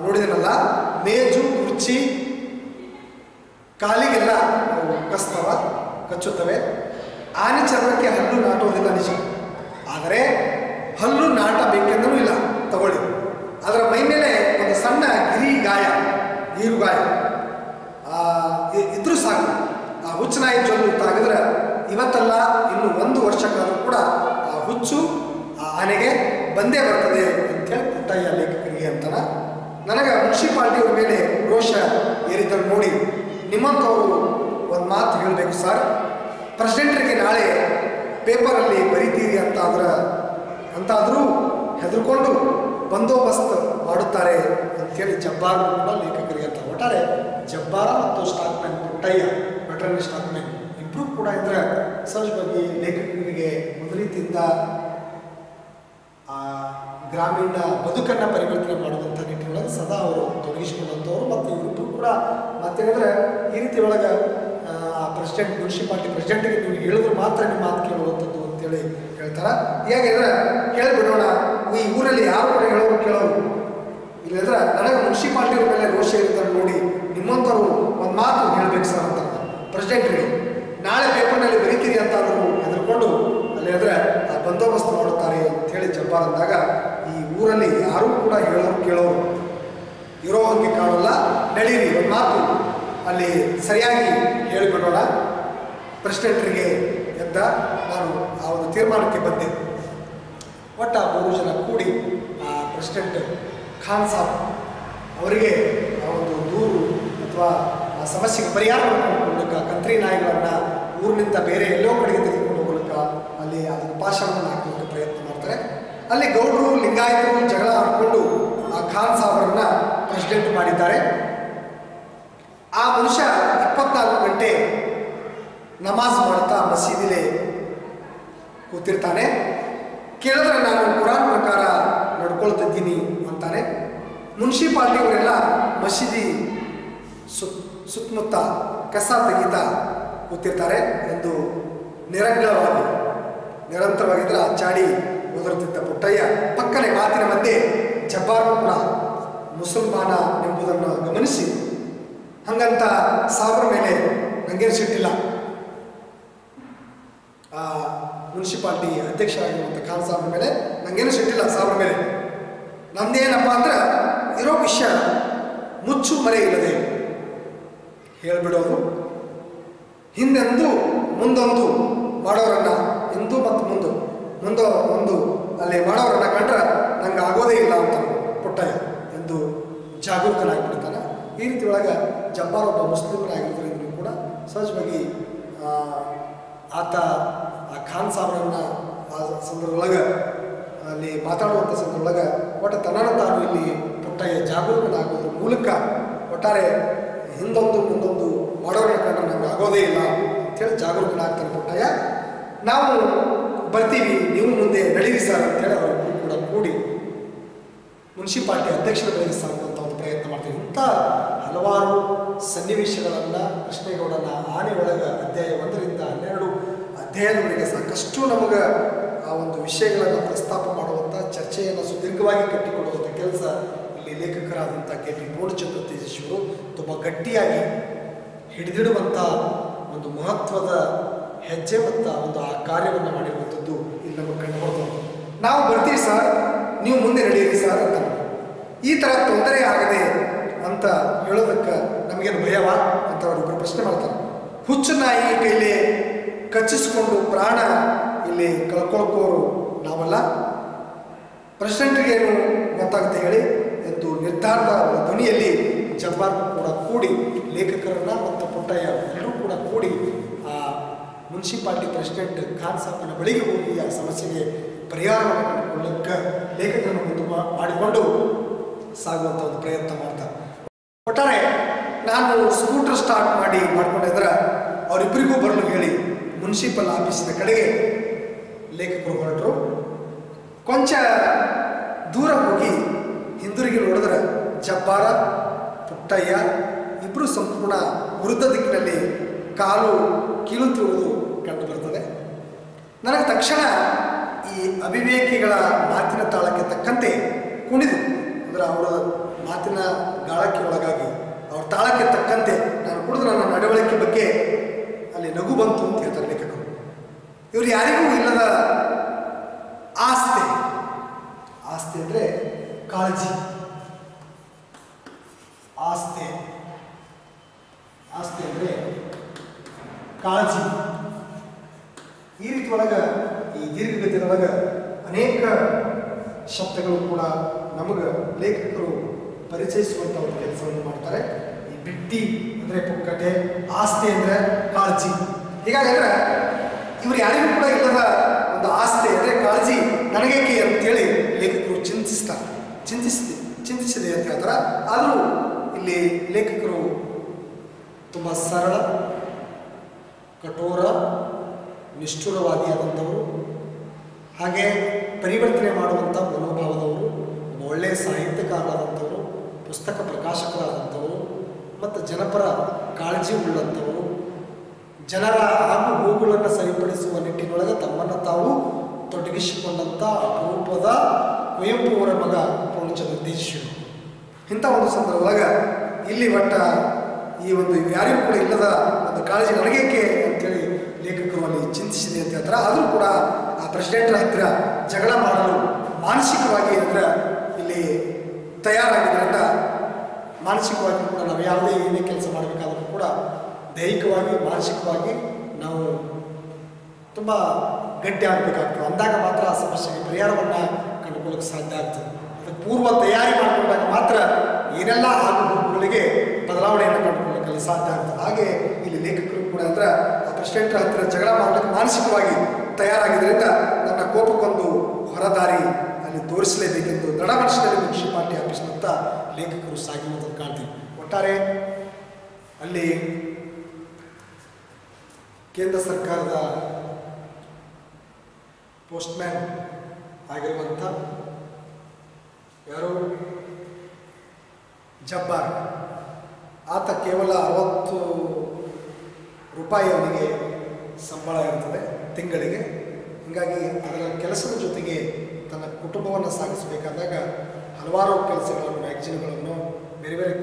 ನೋಡಿದನಲ್ಲ, ಮೇಜು ಕುರ್ಚಿ ಕಾಲಿಗೆಲ್ಲ ಕಚ್ಚುತ್ತವೆ. ಆನೆ ಚರ್ಮಕ್ಕೆ ಹಲ್ಲು ನಾಟುವುದಿಲ್ಲ ನಿಜ, ಆದರೆ ಹಲ್ಲು ನಾಟಬೇಕೆಂದೂ ಇಲ್ಲ ತಗೊಳ್ಳಿ. ಅದರ ಮೈ ಮೇಲೆ ಒಂದು ಸಣ್ಣ ಗೀರು ಗಾಯ ಇದ್ರೂ ಸಾಕು. ಆ ಹುಚ್ಚು ನಾಯಿ ಜೊಲ್ಲು ತಾಗಿದ್ರೆ ಇವತ್ತಲ್ಲ ಇನ್ನು 1 ವರ್ಷಕ್ಕಾದರೂ ಕೂಡ ಆ ಹುಚ್ಚು ಆ ಆನೆಗೆ ಬಂದೇ ಬರ್ತದೆ ಅಂತೇಳಿ ಪುಟ್ಟಯ್ಯ ಲೇಖಕರಿಗೆ ಅಂತಾನ. ನನಗೆ ಮುನ್ಸಿಪಾಲ್ಟಿಯವ್ರ ಮೇಲೆ ರೋಷ ಏರಿದ್ದನ್ನು ನೋಡಿ ನಿಮ್ಮಂಥವರು ಒಂದು ಮಾತು ಹೇಳಬೇಕು ಸರ್. ಪ್ರೆಸಿಡೆಂಟ್ರಿಗೆ ನಾಳೆ ಪೇಪರಲ್ಲಿ ಬರೀತೀರಿ ಅಂತಾದರೂ ಹೆದರ್ಕೊಂಡು ಬಂದೋಬಸ್ತ್ ಮಾಡುತ್ತಾರೆ ಅಂತೇಳಿ ಜಬ್ಬಾರ್ ಕೂಡ ಲೇಖಕರಿಗೆ ಅಂತ. ಒಟ್ಟಾರೆ ಜಬ್ಬಾರ ಮತ್ತು ಸ್ಟಾಕ್ಮ್ಯಾನ್ ಪುಟ್ಟಯ್ಯ ವೆಟರನರಿ ಸ್ಟಾಕ್ಮ್ಯಾನ್ ಇಬ್ಬರು ಕೂಡ ಇದ್ರೆ ಸಹಜವಾಗಿ ಲೇಖಕರಿಗೆ ಒಂದು ರೀತಿಯಿಂದ ಆ ಗ್ರಾಮೀಣ ಬದುಕನ್ನು ಪರಿವರ್ತನೆ ಮಾಡುವಂಥ ನಿಟ್ಟಿನೊಳಗೆ ಸದಾ ಅವರು ತೊಡಗಿಸಿಕೊಂಡಂಥವ್ರು. ಮತ್ತು ಇವರಿಬ್ಬರು ಕೂಡ ಮತ್ತೇನೆಂದರೆ ಈ ರೀತಿ ಒಳಗೆ ಆ ಪ್ರೆಸಿಡೆಂಟ್ ಮುನ್ಸಿಪಾಲ್ಟಿ ಪ್ರೆಸಿಡೆಂಟಿಗೆ ನೀವು ಹೇಳಿದ್ರೆ ಮಾತ್ರ ನಿಮ್ಮ ಮಾತು ಕೇಳುವಂಥದ್ದು ಅಂತೇಳಿ ಹೇಳ್ತಾರೆ. ಹೀಗಾಗಿದ್ರೆ ಹೇಳಿಬಿಡೋಣ, ಈ ಊರಲ್ಲಿ ಯಾರು ಕೂಡ ಕೇಳೋರು ಇಲ್ಲದ್ರೆ ನನಗೆ ಮುನ್ಸಿಪಾಲ್ಟಿಯವ್ರ ಮೇಲೆ ರೋಷ ಇರೋದನ್ನು ನೋಡಿ ನಿಮ್ಮಂಥವ್ರು ಒಂದು ಮಾತು ಹೇಳಬೇಕು ಸರ್ ಅಂತ ಪ್ರೆಸಿಡೆಂಟ್ರಿಗೆ. ನಾಳೆ ಪೇಪರ್ನಲ್ಲಿ ಬರೀತೀರಿ ಅಂತಾದರೂ ಹೆದರ್ಕೊಂಡು ಅಲ್ಲಿ ಆದರೆ ಆ ಬಂದೋಬಸ್ತ್ ಮಾಡುತ್ತಾರೆ ಅಂಥೇಳಿ ಜಬ್ಬಾರ್ ಅಂದಾಗ ಈ ಊರಲ್ಲಿ ಯಾರೂ ಕೂಡ ಕೇಳೋರು ಇರೋ ಹಾಗೆ ಕಾಣಲ್ಲ. ನಡೀರಿ ಒಂದು ಮಾತು ಅಲ್ಲಿ ಸರಿಯಾಗಿ ಹೇಳಿಬಿಡೋಣ. ಪ್ರೆಸಿಡೆಂಟ್ರಿಗೆ ಎದ್ದ ನಾನು ಆ ಒಂದು ತೀರ್ಮಾನಕ್ಕೆ ಬಂದೆ. ಒಟ್ಟು 3 ಜನ ಕೂಡಿ ಆ ಪ್ರೆಸಿಡೆಂಟ್ ಖಾನ್ ಸಾಬ್ ಅವರಿಗೆ ಆ ಒಂದು ದೂರು ಅಥವಾ ಆ ಸಮಸ್ಯೆಗೆ ಪರಿಹಾರ ಕಂಡುಕೊಳ್ಳಕ್ಕೆ ಕಂತ್ರಿ ನಾಯಿಗಳನ್ನು ಊರಿನಿಂದ ಬೇರೆ ಎಲ್ಲೋ ಕಡೆಗೆ ತೆಗೆದುಕೊಂಡು ಹೋಗ್ಲಿಕ್ಕೆ ಅಲ್ಲಿ ಅದಕ್ಕೆ ಪಾಷಾಣವನ್ನು ಹಾಕಲಿಕ್ಕೆ ಪ್ರಯತ್ನ ಮಾಡ್ತಾರೆ. ಅಲ್ಲಿ ಗೌಡರು ಲಿಂಗಾಯತರು ಜಗಳ ಆಡಿಕೊಂಡು ಆ ಖಾನ್ ಸಾಬರನ್ನ ಪ್ರೆಸಿಡೆಂಟ್ ಮಾಡಿದ್ದಾರೆ. ಆ ಮನುಷ್ಯ 24 ಗಂಟೆ ನಮಾಜ್ ಮಾಡ್ತಾ ಮಸೀದಿಲೆ ಕೂತಿರ್ತಾನೆ. ಕೇಳಿದ್ರೆ ನಾನು ಕುರಾನ್ ಪ್ರಕಾರ ನಡ್ಕೊಳ್ತಿದ್ದೀನಿ ಅಂತಾನೆ. ಮುನ್ಸಿಪಾಲ್ಟಿಯವರೆಲ್ಲ ಮಸೀದಿ ಸುತ್ತಮುತ್ತ ಕಸ ತೆಗೀತಾ ಕೂತಿರ್ತಾರೆ ಎಂದು ನಿರಂತರವಾಗಿದ್ರೆ ಆ ಚಾಡಿ ಓದಿರ್ತಿದ್ದ ಪುಟ್ಟಯ್ಯ ಪಕ್ಕನೆ ಮಾತಿನ ಮಧ್ಯೆ ಜಬ್ಬಾರ್ ಕೂಡ ಮುಸಲ್ಮಾನ ಎಂಬುದನ್ನು ಗಮನಿಸಿ ಹಂಗಂತ ಸಾಬ್ರ ಮೇಲೆ ನಂಗೇನು ಸಿಟ್ಟಿಲ್ಲ. ಆ ಮುನ್ಸಿಪಾಲ್ಟಿ ಅಧ್ಯಕ್ಷರಾಗಿರುವಂಥ ಖಾನ್ ಸಾಬ್ರ ಮೇಲೆ ನಂಗೇನು ಸಿಟ್ಟಿಲ್ಲ. ಸಾಬ್ರ ಮೇಲೆ ನಂದೇನಪ್ಪ ಅಂದ್ರೆ ಇರೋ ವಿಷಯ ಮುಚ್ಚು ಮರೆ ಇಲ್ಲದೆ ಹೇಳಿಬಿಡೋದು. ಹಿಂದೆಂದು ಮುಂದೊಂದು ಮಾಡೋರನ್ನ ಹಿಂದೂ ಮತ್ತು ಮುಂದೆ ಒಂದು ಅಲ್ಲಿ ಮಾಡೋರನ್ನ ಕಂಡ್ರೆ ನಂಗೆ ಆಗೋದೇ ಇಲ್ಲ ಅಂತ ಪುಟ್ಟಯ್ಯ ಎಂದು ಜಾಗರೂಕನಾಗಿಬಿಡ್ತಾನೆ. ಈ ರೀತಿ ಒಳಗೆ ಜಬ್ಬಾರ್ ಒಬ್ಬ ಮುಸ್ಲಿಮರಾಗಿರೋದ್ರಿಂದ ಕೂಡ ಸಹಜವಾಗಿ ಆತ ಆ ಖಾನ್ ಸಾಬ್ರನ್ನ ಆ ಸಂದರ್ಭದೊಳಗೆ ಅಲ್ಲಿ ಮಾತಾಡುವಂಥ ಸಂದರ್ಭದೊಳಗೆ ಒಟ್ಟು ತನ್ನನ್ನು ತಾನು ಇಲ್ಲಿ ಪುಟ್ಟಯ್ಯ ಜಾಗರೂಕನಾಗೋದ್ರ ಮೂಲಕ ಒಟ್ಟಾರೆ ಹಿಂದೊಂದು ಮುಂದೊಂದು ಮಾಡೋರನ್ನ ಕಂಡ್ರೆ ನಂಗೆ ಆಗೋದೇ ಇಲ್ಲ ಅಂಥೇಳಿ ಜಾಗರೂಕನಾಗ್ತಾನೆ ಪುಟ್ಟಯ್ಯ. ನಾವು ಬರ್ತೀವಿ, ನೀವು ಮುಂದೆ ನಡೀರಿ ಸರ್ ಅಂತೇಳಿ ಅವರಿಬ್ಬರು ಕೂಡ ಕೂಡಿ ಮುನ್ಸಿಪಾಲ್ಟಿ ಅಧ್ಯಕ್ಷರ ಬಳಿ ಸಾಗುವಂಥ ಒಂದು ಪ್ರಯತ್ನ ಮಾಡ್ತೀವಿ. ಇಂಥ ಹಲವಾರು ಸನ್ನಿವೇಶಗಳನ್ನು ಕೃಷ್ಣೇಗೌಡನ ಆನೆ ಒಳಗೆ ಅಧ್ಯಾಯ 1ರಿಂದ 12 ಅಧ್ಯಾಯದವರೆಗೆ ಸಾಕಷ್ಟು ನಮಗೆ ಆ ಒಂದು ವಿಷಯಗಳನ್ನು ಪ್ರಸ್ತಾಪ ಮಾಡುವಂಥ ಚರ್ಚೆಯನ್ನು ಸುದೀರ್ಘವಾಗಿ ಕಟ್ಟಿಕೊಳ್ಳುವಂಥ ಕೆಲಸ ಇಲ್ಲಿ ಲೇಖಕರಾದಂಥ KP ಪೂರ್ಣಚಂದ್ರ ತೇಜಸ್ವಿಯವರು ತುಂಬ ಗಟ್ಟಿಯಾಗಿ ಹಿಡಿದಿಡುವಂಥ ಒಂದು ಮಹತ್ವದ ಹೆಜ್ಜೆ ಮತ್ತು ಒಂದು ಆ ಕಾರ್ಯವನ್ನು ಮಾಡಿರುವಂಥದ್ದು ಇಲ್ಲಿ ನಮಗೆ ಕಂಡುಕೊಳ್ಬೋದು. ನಾವು ಬರ್ತೀವಿ ಸರ್, ನೀವು ಮುಂದೆ ನಡೆಯಿರಿ ಸರ್ ಅಂತ. ಈ ಥರ ತೊಂದರೆ ಆಗದೆ ಅಂತ ಹೇಳೋದಕ್ಕೆ ನಮಗೇನು ಭಯವಾ ಅಂತ ಅವರಿಬ್ಬರು ಪ್ರಶ್ನೆ ಮಾಡ್ತಾರೆ. ಹುಚ್ಚು ನಾಯಿ ಕೈಲಿ ಕಚ್ಚಿಸ್ಕೊಂಡು ಪ್ರಾಣ ಇಲ್ಲಿ ಕಳ್ಕೊಳ್ಕೋರು ನಾವಲ್ಲ, ಪ್ರೆಸಿಡೆಂಟ್ರಿಗೇನು ಗೊತ್ತಾಗುತ್ತೆ ಹೇಳಿ ಎಂದು ನಿರ್ಧಾರದ ಧ್ವನಿಯಲ್ಲಿ ಜಬ್ಬಾರ್ ಕೂಡ ಕೂಡಿ ಲೇಖಕರನ್ನ ಮತ್ತು ಪುಟ್ಟಯ್ಯ ಎಲ್ಲರೂ ಕೂಡ ಕೂಡಿ ಮುನ್ಸಿಪಾಲ್ಟಿ ಪ್ರೆಸಿಡೆಂಟ್ ಖಾನ್ ಸಾಹೇಬನ ಬಳಿಗೆ ಹೋಗಿ ಆ ಸಮಸ್ಯೆಗೆ ಪರಿಹಾರವನ್ನು ಕಂಡುಕೊಳ್ಳಕ್ಕೆ ಲೇಖಕರನ್ನು ಮುಂದೆ ಮಾಡಿಕೊಂಡು ಸಾಗುವಂಥ ಒಂದು ಪ್ರಯತ್ನ ಮಾಡ್ತಾರೆ. ಒಟ್ಟಾರೆ ನಾನು ಸ್ಕೂಟರ್ ಸ್ಟಾರ್ಟ್ ಮಾಡ್ಕೊಂಡಿದ್ರೆ ಅವರಿಬ್ಬರಿಗೂ ಬರಲು ಹೇಳಿ ಮುನ್ಸಿಪಲ್ ಆಫೀಸಿನ ಕಡೆಗೆ ಲೇಖಕರು ಹೊರಟರು. ಕೊಂಚ ದೂರ ಹೋಗಿ ಹಿಂದಿರುಗಿ ನೋಡಿದ್ರೆ ಜಬ್ಬಾರ ಪುಟ್ಟಯ್ಯ ಇಬ್ಬರು ಸಂಪೂರ್ಣ ವಿರುದ್ಧ ದಿಕ್ಕಿನಲ್ಲಿ ಕಾಲು ಕೀಳುತ್ತಿರುವುದು ಕಂಡು ಬರ್ತದೆ. ನನಗೆ ತಕ್ಷಣ ಈ ಅವಿವೇಕಿಗಳ ಮಾತಿನ ತಾಳಕ್ಕೆ ತಕ್ಕಂತೆ ಕುಣಿದು, ಅಂದರೆ ಅವರ ಮಾತಿನ ಗಾಳಕ್ಕೆ ಒಳಗಾಗಿ ಅವ್ರ ತಾಳಕ್ಕೆ ತಕ್ಕಂತೆ ನಾನು ಕುಡಿದು ನನ್ನ ನಡವಳಿಕೆ ಬಗ್ಗೆ ಅಲ್ಲಿ ನಗು ಬಂತು ಅಂತ ಹೇಳ್ತಾರೆ ಲೇಖಕರು. ಇವರು ಯಾರಿಗೂ ಇಲ್ಲದ ಆಸ್ತಿ ಅಂದರೆ ಕಾಳಜಿ. ಆಸ್ತಿ ಅಂದರೆ ಕಾಳಜಿ. ಈ ರೀತಿ ಒಳಗೆ ಈ ದೀರ್ಘಗತಿಯೊಳಗೆ ಅನೇಕ ಶಬ್ದಗಳು ಕೂಡ ನಮಗೆ ಲೇಖಕರು ಪರಿಚಯಿಸುವಂಥ ಒಂದು ಕೆಲಸವನ್ನು ಮಾಡ್ತಾರೆ. ಈ ಬಿಟ್ಟಿ ಅಂದರೆ ಪುಕ್ಕಟೆ, ಆಸ್ತಿ ಅಂದರೆ ಕಾಳಜಿ. ಹೀಗಾಗಂದ್ರೆ ಇವರು ಯಾರಿಗೂ ಕೂಡ ಇಲ್ಲದ ಒಂದು ಆಸ್ತಿ ಅಂದರೆ ಕಾಳಜಿ ನನಗೇಕೆ ಅಂತೇಳಿ ಲೇಖಕರು ಚಿಂತಿಸಿದೆ ಅಂತ ಹೇಳ್ತಾರೆ. ಆದರೂ ಇಲ್ಲಿ ಲೇಖಕರು ತುಂಬ ಸರಳ, ಕಠೋರ, ನಿಷ್ಠುರವಾದಿಯಾದಂಥವರು, ಹಾಗೆ ಪರಿವರ್ತನೆ ಮಾಡುವಂಥ ಮನೋಭಾವದವರು, ಒಳ್ಳೆಯ ಸಾಹಿತ್ಯಕಾರರಾದಂಥವರು, ಪುಸ್ತಕ ಪ್ರಕಾಶಕರಾದಂಥವರು ಮತ್ತು ಜನಪರ ಕಾಳಜಿ ಉಳ್ಳಂಥವರು, ಜನರ ಆಗು ಹೋಗುಗಳನ್ನು ಸರಿಪಡಿಸುವ ನಿಟ್ಟಿನೊಳಗೆ ತಮ್ಮನ್ನು ತಾವು ತೊಡಗಿಸಿಕೊಂಡಂಥ ಅಪರೂಪದ ಕುವೆಂಪು ಅವರ ಮಗ ಪೂರ್ಣಚಂದ್ರ ತೇಜಸ್ವಿ. ಇಂಥ ಒಂದು ಸಂದರ್ಭದೊಳಗೆ ಇಲ್ಲಿ ಈ ಒಂದು ಯಾರಿಗೂ ಕೂಡ ಇಲ್ಲದ ಒಂದು ಕಾಳಜಿ ನನಗೇಕೆ ಅಂತೇಳಿ ಲೇಖಕರು ಅಲ್ಲಿ ಚಿಂತಿಸಿದೆ ಅಂತ ಹೇಳ್ತಾರೆ. ಆದರೂ ಕೂಡ ಆ ಪ್ರೆಸಿಡೆಂಟರ ಹತ್ತಿರ ಜಗಳ ಮಾಡಲು ಮಾನಸಿಕವಾಗಿ ಅಂದರೆ ಇಲ್ಲಿ ತಯಾರಾಗಿದ್ದರಿಂದ ಮಾನಸಿಕವಾಗಿ ಕೂಡ ನಾವು ಏನೇ ಕೆಲಸ ಮಾಡಬೇಕಾದರೂ ಕೂಡ ದೈಹಿಕವಾಗಿ ಮಾನಸಿಕವಾಗಿ ನಾವು ತುಂಬ ಗಟ್ಟಿ ಆಗಬೇಕಾಗ್ತದೆ. ಅಂದಾಗ ಮಾತ್ರ ಆ ಸಮಸ್ಯೆಗೆ ಪರಿಹಾರವನ್ನು ಕಂಡುಕೊಳ್ಳೋಕ್ಕೆ ಸಾಧ್ಯ ಆಗ್ತದೆ. ಅದಕ್ಕೆ ಪೂರ್ವ ತಯಾರಿ ಮಾಡಿಕೊಂಡಾಗ ಮಾತ್ರ ಏನೆಲ್ಲ ಆಗುಗಳಿಗೆ ಬದಲಾವಣೆಯನ್ನು ಕಂಡುಕೊಳ್ಳೋಕ್ಕಲ್ಲಿ ಸಾಧ್ಯ ಆಗ್ತದೆ. ಹಾಗೆ ಇಲ್ಲಿ ಲೇಖಕರು ಕೂಡ ಅಂದರೆ ಆ ಪ್ರೆಸಿಡೆಂಟರ ಹತ್ತಿರ ಜಗಳ ಮಾಡಲಿಕ್ಕೆ ಮಾನಸಿಕವಾಗಿ ತಯಾರಾಗಿದ್ದರಿಂದ ನನ್ನ ಕೋಪಕ್ಕೊಂದು ಹೊರದಾರಿ ಅಲ್ಲಿ ತೋರಿಸಲೇಬೇಕೆಂದು ದೃಢ ಮನಸ್ಸಿನಲ್ಲಿ ಮುನ್ಸಿಪಾಲ್ಟಿ ಆಫೀಸ್ನಂತ ಲೇಖಕರು ಸಾಗಿರುವುದನ್ನು ಕಾಣ್ತೀವಿ. ಒಟ್ಟಾರೆ ಅಲ್ಲಿ ಕೇಂದ್ರ ಸರ್ಕಾರದ ಪೋಸ್ಟ್ಮ್ಯಾನ್ ಆಗಿರುವಂಥ ಯಾರು ಜಬ್ಬಾರ್, ಆತ ಕೇವಲ 60 ರೂಪಾಯಿ ಅವನಿಗೆ ಸಂಬಳ ಇರ್ತದೆ ತಿಂಗಳಿಗೆ. ಹೀಗಾಗಿ ಅದರ ಕೆಲಸದ ಜೊತೆಗೆ ತನ್ನ ಕುಟುಂಬವನ್ನು ಸಾಗಿಸಬೇಕಾದಾಗ ಹಲವಾರು ಕೆಲಸಗಳನ್ನು, ಮ್ಯಾಗ್ಜಿನ್ಗಳನ್ನು, ಬೇರೆ ಬೇರೆ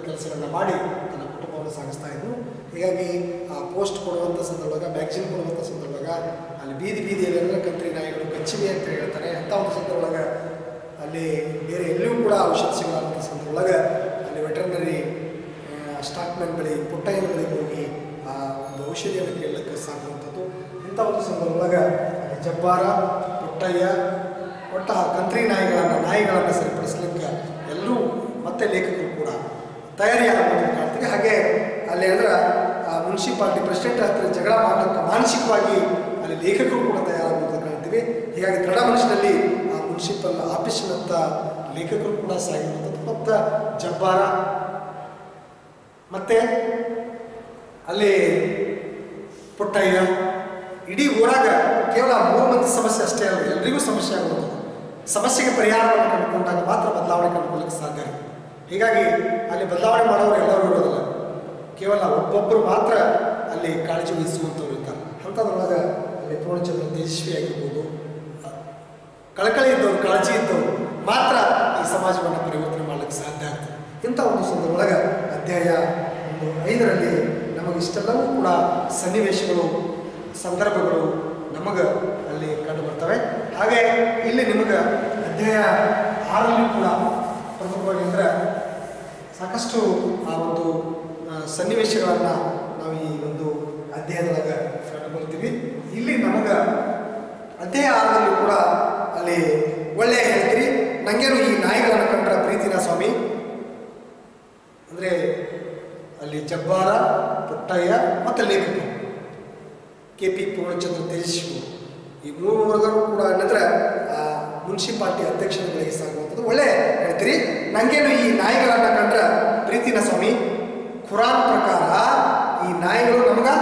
ಕೆಲಸಗಳನ್ನ ಮಾಡಿ ತನ್ನ ಕುಟುಂಬವನ್ನು ಸಾಗಿಸ್ತಾ ಇದ್ದರು. ಹೀಗಾಗಿ ಆ ಪೋಸ್ಟ್ ಕೊಡುವಂಥ ಸಂದರ್ಭದಾಗ, ಮ್ಯಾಗ್ಜಿನ್ ಕೊಡುವಂಥ ಸಂದರ್ಭದಾಗ ಅಲ್ಲಿ ಬೀದಿಯಲ್ಲೆಲ್ಲ ಕಂತ್ರಿ ನಾಯಿಗಳು ಕಚ್ಚಿವೆ ಅಂತ ಹೇಳ್ತಾರೆ. ಅಂಥ ಒಂದು ಸಂದರ್ಭದೊಳಗೆ ಅಲ್ಲಿ ಬೇರೆ ಎಲ್ಲಿಯೂ ಕೂಡ ಔಷಧ ಸಿಗಲಾರಂಥ ಸಂದರ್ಭದೊಳಗೆ ಅಲ್ಲಿ ವೆಟರ್ನರಿ ಸ್ಟಾಕ್ಮನ್ ಬಳಿ, ಪುಟ್ಟಯ್ಯನ ಬಳಿಗೆ ಹೋಗಿ ಆ ಒಂದು ಔಷಧಿಯನ್ನು ಕೇಳಲಿಕ್ಕೆ ಸಾಕುವಂಥದ್ದು. ಇಂಥ ಒಂದು ಸಂದರ್ಭದೊಳಗೆ ಅಲ್ಲಿ ಜಬ್ಬಾರ, ಪುಟ್ಟಯ್ಯ, ಒಟ್ಟ ಕಂತ್ರಿ ನಾಯಿಗಳನ್ನು ಸರಿಪಡಿಸ್ಲಿಕ್ಕೆ ಎಲ್ಲರೂ ಮತ್ತೆ ಲೇಖಕರು ಕೂಡ ತಯಾರಿಯಾಗುವುದನ್ನು ಕಾಣ್ತೀವಿ. ಹಾಗೆ ಅಲ್ಲಿ ಅಂದ್ರೆ ಆ ಮುನ್ಸಿಪಾಲ್ಟಿ ಪ್ರೆಸಿಡೆಂಟ್ ಹತ್ತಿರ ಜಗಳ ಮಾಡಲಿಕ್ಕೆ ಮಾನಸಿಕವಾಗಿ ಅಲ್ಲಿ ಲೇಖಕರು ಕೂಡ ತಯಾರಾಗುವುದನ್ನು ಕಾಣ್ತೀವಿ. ಹೀಗಾಗಿ ದೃಢ ಮನಸ್ಸಿನಲ್ಲಿ ಆ ಮುನ್ಸಿಪಲ್ ಆಫೀಸಿನಂಥ ಲೇಖಕರು ಕೂಡ ಸಾಗಿರುವಂಥದ್ದು. ಮತ್ತು ಜಬ್ಬಾರ ಮತ್ತು ಅಲ್ಲಿ ಪುಟ್ಟಯ್ಯ, ಇಡೀ ಊರಾಗ ಕೇವಲ 3 ಮಂದಿ ಸಮಸ್ಯೆ ಅಷ್ಟೇ ಅಲ್ಲ, ಎಲ್ರಿಗೂ ಸಮಸ್ಯೆ ಆಗುವಂಥದ್ದು. ಸಮಸ್ಯೆಗೆ ಪರಿಹಾರವನ್ನು ಕಂಡುಕೊಂಡಾಗ ಮಾತ್ರ ಬದಲಾವಣೆ ಕಂಡುಕೊಳ್ಳಕ್ಕೆ ಸಾಧ್ಯ ಇದೆ. ಹೀಗಾಗಿ ಅಲ್ಲಿ ಬದಲಾವಣೆ ಮಾಡೋರು ಎಲ್ಲರೂ ಇರೋದಿಲ್ಲ, ಕೇವಲ ಒಬ್ಬೊಬ್ಬರು ಮಾತ್ರ ಅಲ್ಲಿ ಕಾಳಜಿ ವಹಿಸುವಂಥವ್ರು ಇರ್ತಾರೆ. ಅಂಥದ್ರೊಳಗೆ ಅಲ್ಲಿ ಪೂರ್ಣಚಂದ್ರ ತೇಜಸ್ವಿ ಆಗಿರ್ಬೋದು, ಕಳಕಳಿ ಇದ್ದವರು, ಕಾಳಜಿ ಇದ್ದವರು ಮಾತ್ರ ಈ ಸಮಾಜವನ್ನು ಪರಿವರ್ತನೆ ಮಾಡಲಿಕ್ಕೆ ಸಾಧ್ಯ ಆಗ್ತದೆ. ಇಂಥ ಒಂದು ಸಂದರ್ಭದೊಳಗೆ ಅಧ್ಯಾಯ 5ರಲ್ಲಿ ನಮಗೆ ಇಷ್ಟೆಲ್ಲವೂ ಕೂಡ ಸನ್ನಿವೇಶಗಳು, ಸಂದರ್ಭಗಳು ನಮಗೆ ಅಲ್ಲಿ ಕಂಡು ಬರ್ತವೆ. ಹಾಗೆ ಇಲ್ಲಿ ನಿಮಗೆ ಅಧ್ಯಾಯ 6ರಲ್ಲಿ ಕೂಡ ಪ್ರಮುಖವಾಗಿ ಅಂದರೆ ಸಾಕಷ್ಟು ಆ ಒಂದು ಸನ್ನಿವೇಶಗಳನ್ನು ನಾವು ಈ ಒಂದು ಅಧ್ಯಾಯದೊಳಗೆ ಕಂಡುಕೊಳ್ತೀವಿ. ಇಲ್ಲಿ ನಮಗೆ ಅಧ್ಯಾಯ 6ರಲ್ಲಿ ಕೂಡ ಅಲ್ಲಿ ಒಳ್ಳೆಯ ಹೇಳ್ತೀರಿ, ನನಗೇನು ಈ ನಾಯಿಗಳನ್ನು ಕಂಡ್ರೆ ಪ್ರೀತಿನ ಸ್ವಾಮಿ ಅಂದರೆ ಅಲ್ಲಿ ಜಬ್ಬಾರ, ಪುಟ್ಟಯ್ಯ ಮತ್ತು ಲೇಖಕರು KP ಪೂರ್ಣಚಂದ್ರ ತೇಜಸ್ವಿ ಈ ಮೂರು ವರ್ಗರು ಕೂಡ ಏನಂದ್ರೆ ಮುನ್ಸಿಪಾಲ್ಟಿ ಅಧ್ಯಕ್ಷರುಗಳಿಗೆ ಸಾಗುವಂಥದ್ದು. ಒಳ್ಳೆ ಹೇಳ್ತೀರಿ. ನನಗೇನು ಈ ನಾಯಿಗಳನ್ನ ಕಂಡ್ರೆ ಪ್ರೀತಿನ ಸ್ವಾಮಿ. ಖುರಾನ್ ಪ್ರಕಾರ ಈ ನಾಯಿಗಳು ನಮ್ಗೆ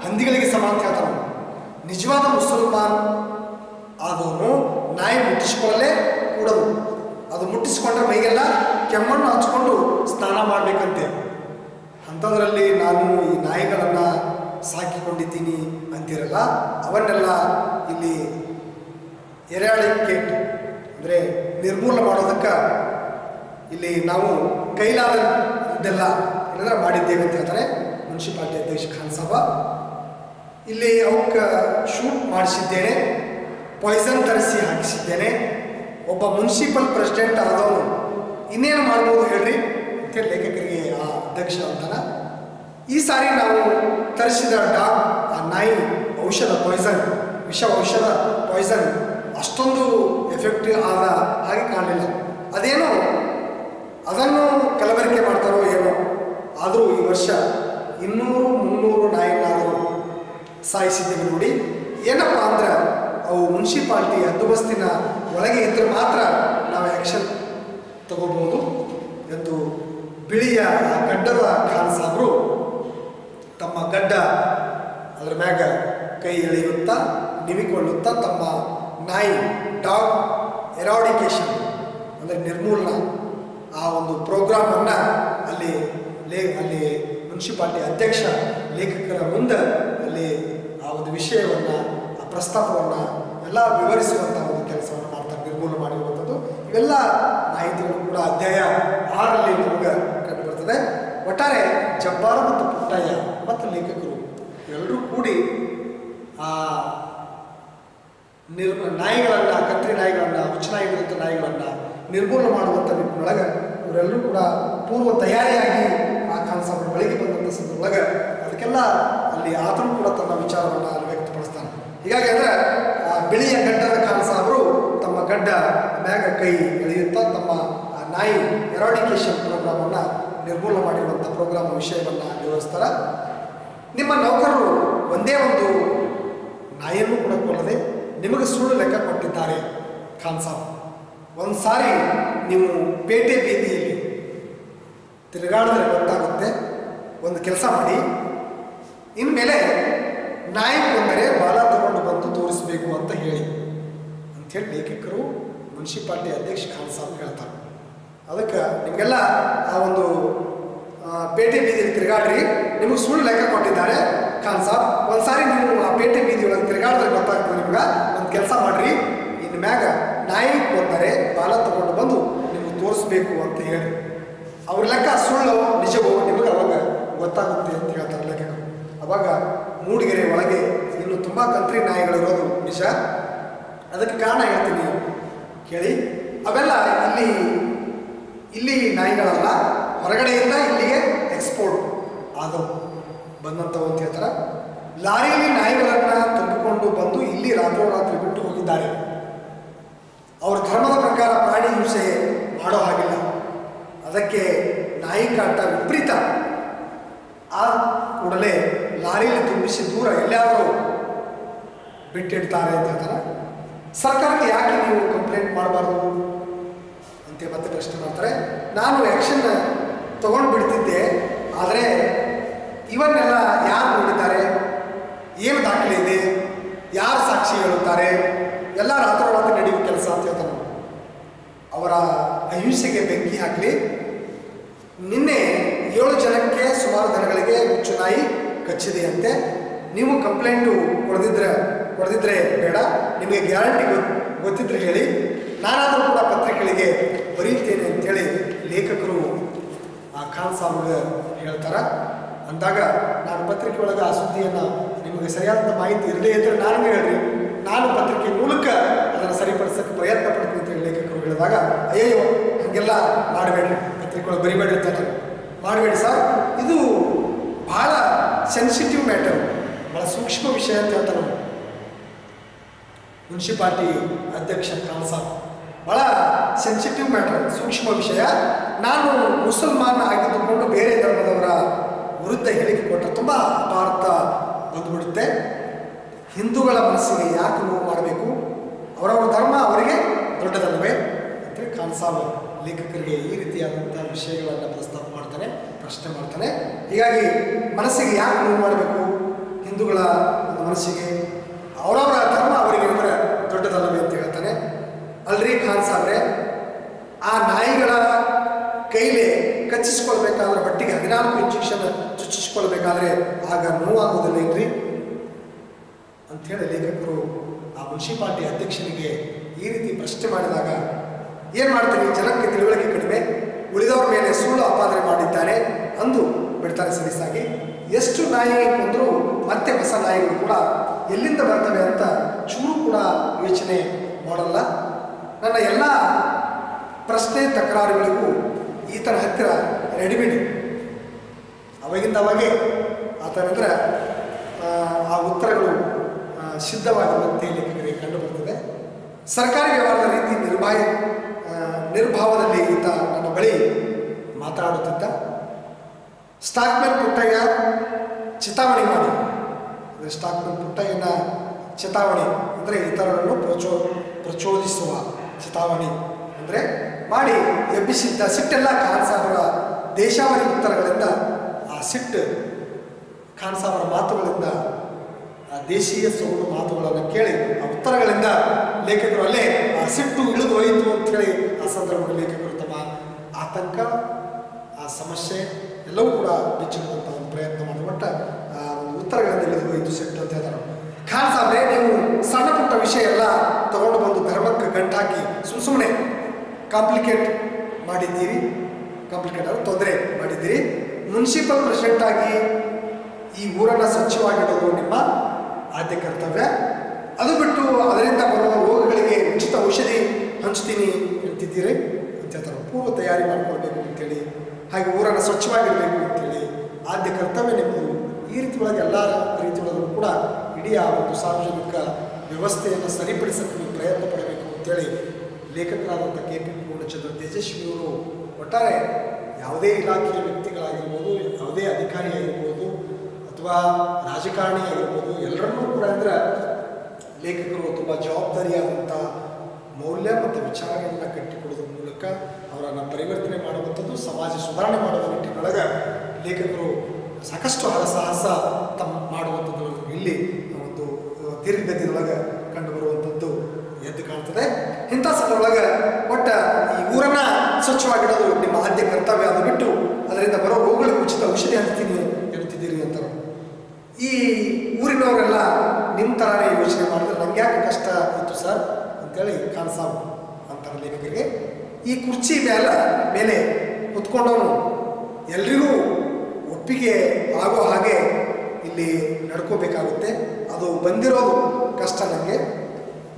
ಹಂದಿಗಳಿಗೆ ಸಮಾನ ಅಂತ ಹೇಳ್ತಾನೆ. ನಿಜವಾದ ಮುಸಲ್ಮಾನ್ ಆದವನು ನಾಯಿ ಮುಟ್ಟಿಸ್ಕೊಳ್ಳಲೇ ಕೂಡದು. ಅದು ಮುಟ್ಟಿಸ್ಕೊಂಡ್ರೆ ಮೈಗೆಲ್ಲ ಕೆಮ್ಮಣ್ಣು ಹಚ್ಕೊಂಡು ಸ್ನಾನ ಮಾಡಬೇಕಂತೆ. ಅಂಥದ್ರಲ್ಲಿ ನಾನು ಈ ನಾಯಿಗಳನ್ನು ಸಾಕಿಕೊಂಡಿದ್ದೀನಿ ಅಂತಿರಲ್ಲ, ಅವನ್ನೆಲ್ಲ ಇಲ್ಲಿ ಎರಾಡಿಕೇಟ್ ಅಂದರೆ ನಿರ್ಮೂಲನೆ ಮಾಡೋದಕ್ಕೆ ಇಲ್ಲಿ ನಾವು ಕೈಲಾದದ್ದೆಲ್ಲ ಏನಾದ್ರೆ ಮಾಡಿದ್ದೇವೆ ಅಂತ ಹೇಳ್ತಾರೆ ಮುನ್ಸಿಪಾಲ್ಟಿ ಅಧ್ಯಕ್ಷ ಖಾನ್ ಸಾಬ. ಇಲ್ಲಿ ಅವಕ್ಕೆ ಶೂಟ್ ಮಾಡಿಸಿದ್ದೇನೆ, ಪಾಯ್ಸನ್ ತರಿಸಿ ಹಾಕಿಸಿದ್ದೇನೆ. ಒಬ್ಬ ಮುನ್ಸಿಪಲ್ ಪ್ರೆಸಿಡೆಂಟ್ ಆದವನು ಇನ್ನೇನು ಮಾಡ್ಬೋದು ಹೇಳ್ರಿ ಅಂತೇಳಿ ಲೇಖಕರಿಗೆ ಆ ಅಧ್ಯಕ್ಷ ಅಂತಾನ. ಈ ಸಾರಿ ನಾವು ತರಿಸಿದ ಡಾಗ್ ಆ ನಾಯಿ ಔಷಧ ಪಾಯ್ಸನ್ ಔಷಧ ಪಾಯ್ಸನ್ ಅಷ್ಟೊಂದು ಎಫೆಕ್ಟಿವ್ ಆದ ಹಾಗೆ ಕಾಣಲಿಲ್ಲ. ಅದೇನೋ ಅದನ್ನು ಕಲಬೆರಕೆ ಮಾಡ್ತಾರೋ ಏನೋ. ಆದರೂ ಈ ವರ್ಷ 200-300 ನಾಯಿಗಳಾದರೂ ಸಾಯಿಸಿದ್ದೇವೆ ನೋಡಿ. ಏನಪ್ಪ ಅಂದ್ರೆ ಅವು ಮುನ್ಸಿಪಾಲ್ಟಿ ಹದ್ದುಬಸ್ತಿನ ಒಳಗೆ ಇದ್ದರೆ ಮಾತ್ರ ನಾವು ಆ್ಯಕ್ಷನ್ ತಗೋಬೋದು ಎಂದು ಬಿಳಿಯ ಗಡ್ಡದ ಖಾನ್ ಸಾಬ್ರು ತಮ್ಮ ಗಡ್ಡ ಅದರ ಮ್ಯಾಗ ಕೈ ಎಳೆಯುತ್ತಾ ನಿಮಿಕೊಳ್ಳುತ್ತಾ ತಮ್ಮ ನಾಯಿ ಡಾಗ್ ಎರಾಡಿಕೇಶನ್ ಅಂದರೆ ನಿರ್ಮೂಲನ ಆ ಒಂದು ಪ್ರೋಗ್ರಾಮನ್ನು ಅಲ್ಲಿ ಮುನ್ಸಿಪಾಲ್ಟಿ ಅಧ್ಯಕ್ಷ ಲೇಖಕರ ಮುಂದೆ ಅಲ್ಲಿ ಆ ಒಂದು ವಿಷಯವನ್ನು ಆ ಪ್ರಸ್ತಾಪವನ್ನು ಎಲ್ಲ ವಿವರಿಸುವಂಥ ಒಂದು ಕೆಲಸವನ್ನು ಮಾಡ್ತಾರೆ, ನಿರ್ಮೂಲನೆ ಮಾಡಿರುವಂಥದ್ದು. ಇವೆಲ್ಲ ಮಾಹಿತಿಗಳು ಕೂಡ ಅಧ್ಯಾಯ 6ರಲ್ಲಿ ನಮಗೆ ಕಂಡು ಬರ್ತದೆ. ಒಟ್ಟಾರೆ ಜಬ್ಬಾರ ಮತ್ತು ಪುಟ್ಟಯ್ಯ ಮತ್ತು ಲೇಖಕರು ಎಲ್ಲರೂ ಕೂಡಿ ಆ ನಾಯಿಗಳನ್ನು, ಕತ್ರಿ ನಾಯಿಗಳನ್ನು, ಹುಚ್ಚು ನಾಯಿಗಳಂಥ ನಾಯಿಗಳನ್ನು ನಿರ್ಮೂಲನೆ ಮಾಡುವಂಥ ನಿಟ್ಟಿನೊಳಗೆ ಇವರೆಲ್ಲರೂ ಕೂಡ ಪೂರ್ವ ತಯಾರಿಯಾಗಿ ಆ ಖಾನ್ ಸಾಬ್ರ ಬಳಿಗೆ ಬಂದಂಥ ಸಂದರ್ಭದೊಳಗೆ ಅದಕ್ಕೆಲ್ಲ ಅಲ್ಲಿ ಆತನು ಕೂಡ ತನ್ನ ವಿಚಾರವನ್ನು ಅಲ್ಲಿ ವ್ಯಕ್ತಪಡಿಸ್ತಾನೆ. ಹೀಗಾಗಿ ಅಂದರೆ ಆ ಬಿಳಿಯ ಗಡ್ಡದ ಖಾನ್ ಸಾಬ್ರು ತಮ್ಮ ಗಡ್ಡ ಮ್ಯಾಗ ಕೈ ಎಳೆಯುತ್ತಾ ತಮ್ಮ ಆ ನಾಯಿ ಎರಾಡಿಕೇಶನ್ ಪ್ರೋಗ್ರಾಮನ್ನು ನಿರ್ಮೂಲನೆ ಮಾಡಿರುವಂಥ ಪ್ರೋಗ್ರಾಮ್ ವಿಷಯವನ್ನು ವಿವರಿಸ್ತಾರೆ. ನಿಮ್ಮ ನೌಕರರು ಒಂದೇ ಒಂದು ನಾಯಿಯನ್ನು ಕೂಡ ಕೊಲ್ಲದೆ ನಿಮಗೆ ಸುಳ್ಳು ಲೆಕ್ಕ ಕೊಟ್ಟಿದ್ದಾರೆ ಖಾನ್ ಸಾಬ್. ಒಂದು ಸಾರಿ ನೀವು ಪೇಟೆ ಬೀದಿಯಲ್ಲಿ ತಿರುಗಾಡಿದ್ರೆ ಗೊತ್ತಾಗುತ್ತೆ. ಒಂದು ಕೆಲಸ ಮಾಡಿ, ಇನ್ಮೇಲೆ ನಾಯಿ ಕೊಂದರೆ ಬಾಲ ತಗೊಂಡು ಬಂದು ತೋರಿಸಬೇಕು ಅಂತ ಹೇಳಿ ಅಂಥೇಳಿ ಲೇಖಕರು ಮುನ್ಸಿಪಾಲ್ಟಿ ಅಧ್ಯಕ್ಷ ಖಾನ್ ಸಾಬ್ ಹೇಳ್ತಾರೆ. ಅದಕ್ಕೆ ನಿಮಗೆಲ್ಲ ಆ ಒಂದು ಪೇಟೆ ಬೀದಿಯಲ್ಲಿ ತಿರುಗಾಡ್ರಿ, ನಿಮಗೆ ಸುಳ್ಳು ಲೆಕ್ಕ ಕೊಟ್ಟಿದ್ದಾರೆ ಖಾನ್ ಸಾಬ್. ಒಂದು ಸಾರಿ ನೀವು ಆ ಪೇಟೆ ಬೀದಿಯೊಳಗೆ ತಿರುಗಾಡಿದ್ರೆ ಗೊತ್ತಾಗ್ತದೆ ನಿಮ್ಗೆ. ಒಂದು ಕೆಲಸ ಮಾಡಿರಿ, ಇನ್ನು ಮ್ಯಾಗ ನಾಯಿ ಕೊಂದರೆ ಬಾಲ ತಗೊಂಡು ಬಂದು ನಿಮಗೆ ತೋರಿಸ್ಬೇಕು ಅಂತ ಹೇಳಿ ಅವ್ರ ಲೆಕ್ಕ ಸುಳ್ಳು ನಿಜವೋ ನಿಮಗೆ ಅವಾಗ ಗೊತ್ತಾಗುತ್ತೆ ಅಂತ ಹೇಳ್ತಾರೆ ಲೇಖಕರು. ಅವಾಗ ಮೂಡಿಗೆರೆ ಒಳಗೆ ಇನ್ನು ತುಂಬ ಕಂತ್ರಿ ನಾಯಿಗಳಿರೋದು ನಿಜ. ಅದಕ್ಕೆ ಕಾರಣ ಹೇಳ್ತೀನಿ ಕೇಳಿ. ಅವೆಲ್ಲ ಇಲ್ಲಿ ನಾಯಿಗಳಲ್ಲ, ಹೊರಗಡೆಯಿಂದ ಇಲ್ಲಿಗೆ ಎಕ್ಸ್ಪೋರ್ಟ್ ಆದವು ಬಂದಂಥವು ಅಂತ ಹೇಳ್ತಾರೆ. ಲಾರಿಯಲ್ಲಿ ನಾಯಿಗಳನ್ನು ತುಂಬಿಕೊಂಡು ಬಂದು ಇಲ್ಲಿ ರಾತ್ರೋರಾತ್ರಿ ಬಿಟ್ಟು ಹೋಗಿದ್ದಾರೆ. ಅವ್ರ ಧರ್ಮದ ಪ್ರಕಾರ ಪ್ರಾಣಿ ಹಿಂಸೆ ಮಾಡೋ ಹಾಗಿಲ್ಲ. ಅದಕ್ಕೆ ನಾಯಿ ಕಾಟ ವಿಪರೀತ. ಆ ಕೂಡಲೇ ಲಾರಿಯಲ್ಲಿ ತುಂಬಿಸಿ ದೂರ ಎಲ್ಲಾದರೂ ಬಿಟ್ಟಿಡ್ತಾರೆ ಅಂತ ಹೇಳ್ತಾರೆ. ಸರ್ಕಾರಕ್ಕೆ ಯಾಕೆ ನೀವು ಕಂಪ್ಲೇಂಟ್ ಮಾಡಬಾರ್ದು ಅಂತ ಮತ್ತೆ ಪ್ರಶ್ನೆ ಮಾಡ್ತಾರೆ. ನಾನು ಆ್ಯಕ್ಷನ್ ತಗೊಂಡು ಬಿಡ್ತಿದ್ದೆ, ಆದರೆ ಇವನ್ನೆಲ್ಲ ಯಾರು ನೋಡಿದ್ದಾರೆ, ಏನು ದಾಖಲೆ ಇದೆ, ಯಾರು ಸಾಕ್ಷಿ ಹೇಳುತ್ತಾರೆ, ಎಲ್ಲ ರಾತ್ರೋರಾತ್ರಿ ನಡೆಯುವ ಕೆಲಸ ಅಂತ ಹೇಳ್ತಾನೆ. ಅವರ ಅಹಿಂಸೆಗೆ ಬೆಂಕಿ ಹಾಕಲಿ. ನಿನ್ನೆ 7 ಜನಕ್ಕೆ ಸುಮಾರು ದನಗಳಿಗೆ ಹುಚ್ಚು ನಾಯಿ ಕಚ್ಚಿದೆಯಂತೆ. ನೀವು ಕಂಪ್ಲೇಂಟು ಕೊಡದಿದ್ರೆ ಬೇಡ, ನಿಮಗೆ ಗ್ಯಾರಂಟಿ ಗೊತ್ತಿದ್ರೆ ಹೇಳಿ, ನಾನಾದರೂ ಕೂಡ ಪತ್ರಿಕೆಗಳಿಗೆ ಬರೀತೇನೆ ಅಂತೇಳಿ ಲೇಖಕರು ಆ ಖಾನ್ ಸಾಬ್ಗೆ ಹೇಳ್ತಾರೆ. ಅಂದಾಗ ನಾನು ಪತ್ರಿಕೆ ಒಳಗೆ ಆ ಸುದ್ದಿಯನ್ನು ನಿಮಗೆ ಸರಿಯಾದ ಮಾಹಿತಿ ಇರದೇ ಇದ್ದರೆ ನಾನು ಹೇಳ್ರಿ, ನಾನು ಪತ್ರಿಕೆ ಮೂಲಕ ಅದನ್ನು ಸರಿಪಡಿಸೋಕ್ಕೆ ಪ್ರಯತ್ನ ಪಡ್ತೀನಿ ಅಂತೇಳಿ ಲೇಖಕರು ಹೇಳಿದಾಗ, ಅಯ್ಯಯ್ಯೋ ಹಾಗೆಲ್ಲ ಮಾಡಬೇಡ್ರಿ, ಪತ್ರಿಕೆ ಒಳಗೆ ಬರಿಬೇಡ್ರಿ ಅಂತ ಮಾಡಬೇಡಿ ಸರ್, ಇದು ಭಾಳ ಸೆನ್ಸಿಟಿವ್ ಮ್ಯಾಟರ್, ಭಾಳ ಸೂಕ್ಷ್ಮ ವಿಷಯ ಅಂತ ಹೇಳ್ತಾರೆ ಮುನ್ಸಿಪಾಲ್ಟಿ ಅಧ್ಯಕ್ಷ ಖಾನ್ ಸಾಬ್. ಭಾಳ ಸೆನ್ಸಿಟಿವ್ ಮ್ಯಾಟರ್, ಸೂಕ್ಷ್ಮ ವಿಷಯ. ನಾನು ಮುಸಲ್ಮಾನ ಆಗಿದ್ದುಕೊಂಡು ಬೇರೆ ಧರ್ಮದವರ ವಿರುದ್ಧ ಹೇಳಿಕೆ ಕೊಟ್ಟರೆ ತುಂಬ ಅಪಾರ್ಥ ಬಂದುಬಿಡುತ್ತೆ. ಹಿಂದೂಗಳ ಮನಸ್ಸಿಗೆ ಯಾಕೆ ನೋವು ಮಾಡಬೇಕು, ಅವರವರ ಧರ್ಮ ಅವರಿಗೆ ದೊಡ್ಡದಲ್ಲವೇ ಅಂತೇಳಿ ಖಾನ್ಸಾಬ್ ಲೇಖಕರಿಗೆ ಈ ರೀತಿಯಾದಂಥ ವಿಷಯಗಳನ್ನು ಪ್ರಸ್ತಾಪ ಮಾಡ್ತಾನೆ, ಪ್ರಶ್ನೆ ಮಾಡ್ತಾನೆ. ಹೀಗಾಗಿ ಮನಸ್ಸಿಗೆ ಯಾಕೆ ನೋವು ಮಾಡಬೇಕು, ಹಿಂದೂಗಳ ಒಂದು ಮನಸ್ಸಿಗೆ ಅವರವರ ಧರ್ಮ ಅವರಿಗೆ ಅಂದರೆ ದೊಡ್ಡದಲ್ಲವೇ ಅಂತ ಹೇಳ್ತಾನೆ. ಅಲ್ರಿ ಖಾನ್ಸಾಬ್ರೆ, ಆ ನಾಯಿಗಳ ಕೈಲಿ ಕಚ್ಚಿಸ್ಕೊಳ್ಬೇಕಾದ್ರೆ ಹೊಟ್ಟಿಗೆ 14 ಇಂಜೆಕ್ಷನ್ ಚುಚ್ಚಿಸ್ಕೊಳ್ಬೇಕಾದ್ರೆ ಆಗ ನೋವಾಗೋದಿಲ್ಲೇನ್ರಿ ಅಂಥೇಳಿ ಲೇಖಕರು ಆ ಮುನ್ಸಿಪಾಲ್ಟಿ ಅಧ್ಯಕ್ಷನಿಗೆ ಈ ರೀತಿ ಪ್ರಶ್ನೆ ಮಾಡಿದಾಗ, ಏನು ಮಾಡ್ತೀನಿ, ಜನಕ್ಕೆ ತಿಳುವಳಿಕೆ ಕಡಿಮೆ, ಉಳಿದವರ ಮೇಲೆ ಸುಳ್ಳು ಆಪಾದನೆ ಮಾಡಿದ್ದಾನೆ ಅಂದು ಬಿಡ್ತಾರೆ ಸಲೀಸಾಗಿ. ಎಷ್ಟು ನಾಯಿ ಕೊಂದರೂ ಮತ್ತೆ ಹೊಸ ನಾಯಿಗಳು ಕೂಡ ಎಲ್ಲಿಂದ ಬರ್ತವೆ ಅಂತ ಚೂರು ಕೂಡ ಯೋಚನೆ ಮಾಡಲ್ಲ. ನನ್ನ ಎಲ್ಲ ಪ್ರಶ್ನೆ ತಕರಾರುಗಳಿಗೂ ಈತನ ಹತ್ತಿರ ರೆಡಿಮೇಡ್, ಅವಾಗಿಂದ ಅವಾಗೇ ಆತನಂದ್ರೆ ಆ ಉತ್ತರಗಳು ಸಿದ್ಧವಾಗಿರುವಂತೆ ಲೇಖಕರಿಗೆ ಕಂಡುಬರ್ತದೆ. ಸರ್ಕಾರಿ ವ್ಯವಹಾರದ ರೀತಿ ನಿರ್ಭಾವದಲ್ಲಿ ಈತ ನನ್ನ ಬಳಿ ಮಾತನಾಡುತ್ತಿದ್ದ. ಸ್ಟಾಕ್ಮನ್ ಪುಟ್ಟಯ್ಯ ಚಿತಾವಣೆ ಮಾಡಿ, ಅಂದರೆ ಸ್ಟಾಕ್ಮನ್ ಪುಟ್ಟಯ್ಯನ ಚಿತಾವಣೆ ಅಂದರೆ ಇತರರನ್ನು ಪ್ರಚೋದಿಸುವ ಚಿತಾವಣೆ ಅಂದರೆ ಮಾಡಿ ಎಬ್ಬಿಸಿದ್ದ ಸಿಟ್ಟೆಲ್ಲ ಖಾನ್ಸಾಬರ ದೇಶಾವರಿ ಉತ್ತರಗಳಿಂದ, ಆ ಸಿಟ್ಟು ಖಾನ್ಸಾಬರ ಮಾತುಗಳಿಂದ, ಆ ದೇಶೀಯ ಸೊಗಡು ಮಾತುಗಳನ್ನು ಕೇಳಿ ಆ ಉತ್ತರಗಳಿಂದ ಲೇಖಕರು ಅಲ್ಲೇ ಆ ಸಿಟ್ಟು ಇಳಿದು ಹೋಯಿತು ಅಂಥೇಳಿ ಆ ಸಂದರ್ಭದಲ್ಲಿ ಲೇಖಕರು ತಮ್ಮ ಆತಂಕ, ಆ ಸಮಸ್ಯೆ ಎಲ್ಲವೂ ಕೂಡ ಬಿಚ್ಚಿಡುವಂಥ ಒಂದು ಪ್ರಯತ್ನ ಮಾಡಿಬಿಟ್ಟ ಆ ಒಂದು ಉತ್ತರಗಳಿಂದ ಇಳಿದು ಹೋಯಿತು ಸಿಟ್ಟು ಅಂತ ಹೇಳ್ತಾರೆ. ಖಾನ್ಸಾಬ್ರೆ, ನೀವು ಸಣ್ಣ ಪುಟ್ಟ ವಿಷಯ ಎಲ್ಲ ತಗೊಂಡು ಬಂದು ಧರ್ಮಕ್ಕೆ ಗಂಟಾಕಿ ಸುಮ್ಮನೆ ಕಾಂಪ್ಲಿಕೇಟ್ ಮಾಡಿದ್ದೀರಿ, ಕಾಂಪ್ಲಿಕೇಟ್ ಅಂದರೆ ತೊಂದರೆ ಮಾಡಿದ್ದೀರಿ. ಮುನ್ಸಿಪಲ್ ಪ್ರೆಸಿಡೆಂಟ್ ಆಗಿ ಈ ಊರನ್ನು ಸ್ವಚ್ಛವಾಗಿಡೋದು ನಿಮ್ಮ ಆದ್ಯ ಕರ್ತವ್ಯ. ಅದು ಬಿಟ್ಟು ಅದರಿಂದ ಬರುವ ರೋಗಗಳಿಗೆ ಉಚಿತ ಔಷಧಿ ಹಂಚ್ತೀನಿ ಅಂತಿದ್ದೀರಿ ಅಂತ ಹೇಳ್ತಾರೆ. ಪೂರ್ವ ತಯಾರಿ ಮಾಡ್ಕೊಳ್ಬೇಕು ಅಂತೇಳಿ, ಹಾಗೆ ಊರನ್ನು ಸ್ವಚ್ಛವಾಗಿಡಬೇಕು ಅಂತೇಳಿ ಆದ್ಯ ಕರ್ತವ್ಯ ನಿಮ್ಮದು. ಈ ರೀತಿ ಒಳಗೆ ಎಲ್ಲ ರೀತಿ ಒಳಗೂ ಕೂಡ ಇಡೀ ಆ ಒಂದು ಸಾರ್ವಜನಿಕ ವ್ಯವಸ್ಥೆಯನ್ನು ಸರಿಪಡಿಸಕ್ಕೆ ನೀವು ಪ್ರಯತ್ನ ಪಡಬೇಕು ಅಂತೇಳಿ ಲೇಖಕರಾದಂಥ KP ಪೂರ್ಣಚಂದ್ರ ತೇಜಸ್ವಿಯವರು ಒಟ್ಟಾರೆ ಯಾವುದೇ ಇಲಾಖೆಯ ವ್ಯಕ್ತಿಗಳಾಗಿರ್ಬೋದು, ಯಾವುದೇ ಅಧಿಕಾರಿ ಆಗಿರ್ಬೋದು ಅಥವಾ ರಾಜಕಾರಣಿ ಆಗಿರ್ಬೋದು, ಎಲ್ಲರನ್ನೂ ಕೂಡ ಅಂದರೆ ಲೇಖಕರು ತುಂಬ ಜವಾಬ್ದಾರಿಯಾದಂಥ ಮೌಲ್ಯ ಮತ್ತು ವಿಚಾರಗಳನ್ನು ಕಟ್ಟಿಕೊಡೋದ್ರ ಮೂಲಕ ಅವರನ್ನು ಪರಿವರ್ತನೆ ಮಾಡುವಂಥದ್ದು, ಸಮಾಜ ಸುಧಾರಣೆ ಮಾಡುವ ನಿಟ್ಟಿನೊಳಗೆ ಲೇಖಕರು ಸಾಕಷ್ಟು ಹರಸಾಹಸ ಮಾಡುವಂಥದ್ದು ಇಲ್ಲಿ ಒಂದು ದೀರ್ಘಗತಿಯೊಳಗೆ ಕಂಡುಬರುವಂಥದ್ದು ಎದ್ದು ಕಾಣ್ತದೆ. ಇಂಥ ಸಮಯದೊಳಗೆ ಒಟ್ಟು ಈ ಊರನ್ನು ಸ್ವಚ್ಛವಾಗಿಡೋದು ನಿಮ್ಮ ಆದ್ಯ ಕರ್ತವ್ಯ, ಅದು ಬಿಟ್ಟು ಅದರಿಂದ ಬರೋ ರೋಗಗಳಿಗೆ ಉಚಿತ ಔಷಧಿ ಹಾಕ್ತೀನಿ ಎನ್ನುತ್ತಿದ್ದೀರಿ ಅಂತಾರೆ. ಈ ಊರಿನವರೆಲ್ಲ ನಿಮ್ಮ ಥರನೇ ಯೋಚನೆ ಮಾಡಿದ್ರೆ ನಂಗೆ ಯಾಕೆ ಕಷ್ಟ ಇತ್ತು ಸರ್ ಅಂತೇಳಿ ಖಾನ್ಸಾಬ್ ಅಂತಾರೆ ಲೇಖಕರಿಗೆ. ಈ ಕುರ್ಚಿ ಮೇಲೆ ಕುತ್ಕೊಂಡವನು ಎಲ್ರಿಗೂ ಒಪ್ಪಿಗೆ ಆಗೋ ಹಾಗೆ ಇಲ್ಲಿ ನಡ್ಕೋಬೇಕಾಗುತ್ತೆ, ಅದು ಬಂದಿರೋದು ಕಷ್ಟ ನನಗೆ.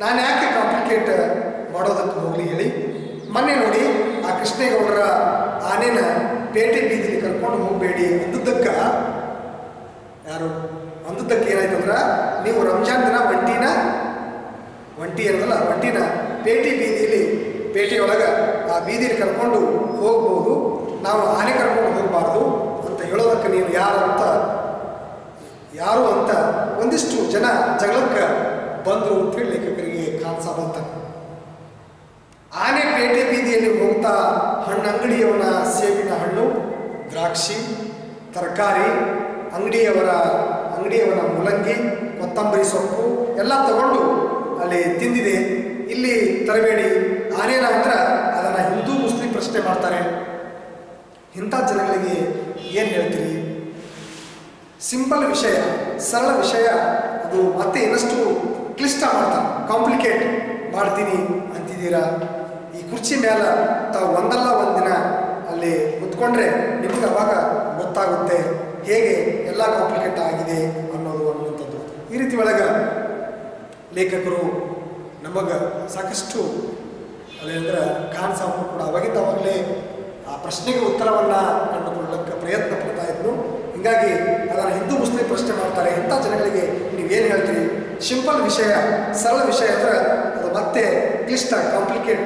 ನಾನು ಯಾಕೆ ಕಾಂಪ್ಲಿಕೇಟ್ ಮಾಡೋದಕ್ಕೆ ಹೋಗಲಿ ಹೇಳಿ. ಮೊನ್ನೆ ನೋಡಿ ಆ ಕೃಷ್ಣೇಗೌಡರ ಆನೆನ ಪೇಟೆ ಬೀದಿಲಿ ಕರ್ಕೊಂಡು ಹೋಗಬೇಡಿ ಅಂದದ್ದಕ್ಕೆ ಏನಾಯ್ತಂದ್ರೆ, ನೀವು ರಂಜಾನ್ ದಿನ ಒಂಟಿನ ಪೇಟೆ ಬೀದಿಲಿ, ಪೇಟೆಯೊಳಗೆ ಆ ಬೀದಿಲಿ ಕರ್ಕೊಂಡು ಹೋಗ್ಬೋದು, ನಾವು ಆನೆ ಕರ್ಕೊಂಡು ಹೋಗಬಾರ್ದು ಅಂತ ಹೇಳೋದಕ್ಕೆ ನೀನು ಯಾರು ಅಂತ ಒಂದಿಷ್ಟು ಜನ ಜಗಳಕ್ಕೆ ಬಂದರು ಅಂತೇಳಿ ಲೇಖಕರಿಗೆ ಖಾನ್ಸಾಬ್ ಅಂತ. ಆನೆ ಪೇಟೆ ಬೀದಿಯಲ್ಲಿ ಹೋಗ್ತಾ ಹಣ್ಣಂಗಡಿಯವನ ಸೇಬಿನ ಹಣ್ಣು, ದ್ರಾಕ್ಷಿ, ತರಕಾರಿ, ಅಂಗಡಿಯವನ ಮೂಲಂಗಿ, ಕೊತ್ತಂಬರಿ ಸೊಪ್ಪು ಎಲ್ಲ ತಗೊಂಡು ಅಲ್ಲಿ ತಿಂದಿದೆ, ಇಲ್ಲಿ ತರಬೇಡಿ, ಆನೇನ ಅಂದ್ರೆ ಅದನ್ನು ಹಿಂದೂ ಮುಸ್ಲಿಂ ಪ್ರಶ್ನೆ ಮಾಡ್ತಾರೆ. ಇಂಥ ಜನಗಳಿಗೆ ಏನು ಹೇಳ್ತೀರಿ? ಸಿಂಪಲ್ ವಿಷಯ, ಸರಳ ವಿಷಯ, ಅದು ಮತ್ತೆ ಇನ್ನಷ್ಟು ಕ್ಲಿಷ್ಟ ಮಾಡ್ತಾರೆ, ಕಾಂಪ್ಲಿಕೇಟ್ ಮಾಡ್ತೀನಿ ಅಂತಿದ್ದೀರಾ. ಈ ಕುರ್ಚಿ ಮೇಲೆ ತಾವು ಒಂದಲ್ಲ ಒಂದಿನ ಅಲ್ಲಿ ಕುತ್ಕೊಂಡ್ರೆ ನಿಮಗೆ ಅವಾಗ ಗೊತ್ತಾಗುತ್ತೆ ಹೇಗೆ ಎಲ್ಲ ಕಾಂಪ್ಲಿಕೇಟ್ ಆಗಿದೆ ಅನ್ನುವಂಥದ್ದು. ಈ ರೀತಿ ಒಳಗೆ ಲೇಖಕರು ನಮಗೆ ಸಾಕಷ್ಟು ಅದೇಂದ್ರೆ ಖಾನ್ಸಾಬ್ ಕೂಡ ಅವಾಗಲೇ ಆ ಪ್ರಶ್ನೆಗೆ ಉತ್ತರವನ್ನು ಕಂಡುಕೊಳ್ಳಕ್ಕೆ ಪ್ರಯತ್ನ ಪಡ್ತಾ ಇದ್ರು. ಹೀಗಾಗಿ ಅದನ್ನು ಹಿಂದೂ ಮುಸ್ಲಿಂ ಪ್ರಶ್ನೆ ಮಾಡ್ತಾರೆ. ಇಂಥ ಜನಗಳಿಗೆ ನೀವೇನು ಹೇಳ್ತೀರಿ? ಸಿಂಪಲ್ ವಿಷಯ, ಸರಳ ವಿಷಯ ಅಂದರೆ ಅದು ಮತ್ತೆ ಕ್ಲಿಷ್ಟ, ಕಾಂಪ್ಲಿಕೇಟ್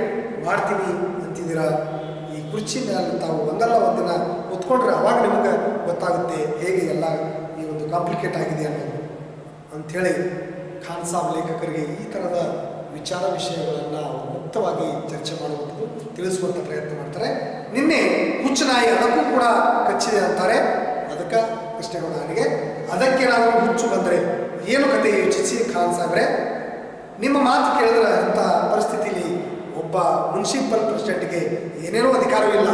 ಮಾಡ್ತೀನಿ ಅಂತಿದ್ದೀರಾ. ಈ ಕುರ್ಚಿ ಮೇಲೆ ತಾವು ಒಂದಲ್ಲ ಒಂದಿನ ಕೂತ್ಕೊಂಡ್ರೆ ಅವಾಗ ನಿಮಗೆ ಗೊತ್ತಾಗುತ್ತೆ ಹೇಗೆ ಎಲ್ಲ ಈ ಒಂದು ಕಾಂಪ್ಲಿಕೇಟ್ ಆಗಿದೆ ಅನ್ನೋದು ಅಂಥೇಳಿ ಖಾನ್ ಸಾಬ್ ಲೇಖಕರಿಗೆ ಈ ಥರದ ವಿಚಾರ ವಿಷಯಗಳನ್ನು ಮುಕ್ತವಾಗಿ ಚರ್ಚೆ ಮಾಡುವಂಥದ್ದು, ತಿಳಿಸುವಂಥ ಪ್ರಯತ್ನ ಮಾಡ್ತಾರೆ. ನಿನ್ನೆ ಹುಚ್ಚುನಾಯಿ ಅದಕ್ಕೂ ಕೂಡ ಕಚ್ಚಿದೆ ಅಂತಾರೆ. ಅದಕ್ಕೆ ಕೃಷ್ಣೇಗೌಡ ನನಗೆ ಅದಕ್ಕೇನಾದರೂ ಹುಚ್ಚು ಬಂದರೆ ಏನು ಕತೆ ಯೋಚಿಸಿ ಖಾನ್ ಸಾಬ್ರೆ, ನಿಮ್ಮ ಮಾತು ಕೇಳಿದ್ರೆ ಅಂಥ ಪರಿಸ್ಥಿತಿಯಲ್ಲಿ ಒಬ್ಬ ಮುನ್ಸಿಪಲ್ ಪ್ರೆಸಿಡೆಂಟ್ಗೆ ಏನೇನೋ ಅಧಿಕಾರವಿಲ್ಲ,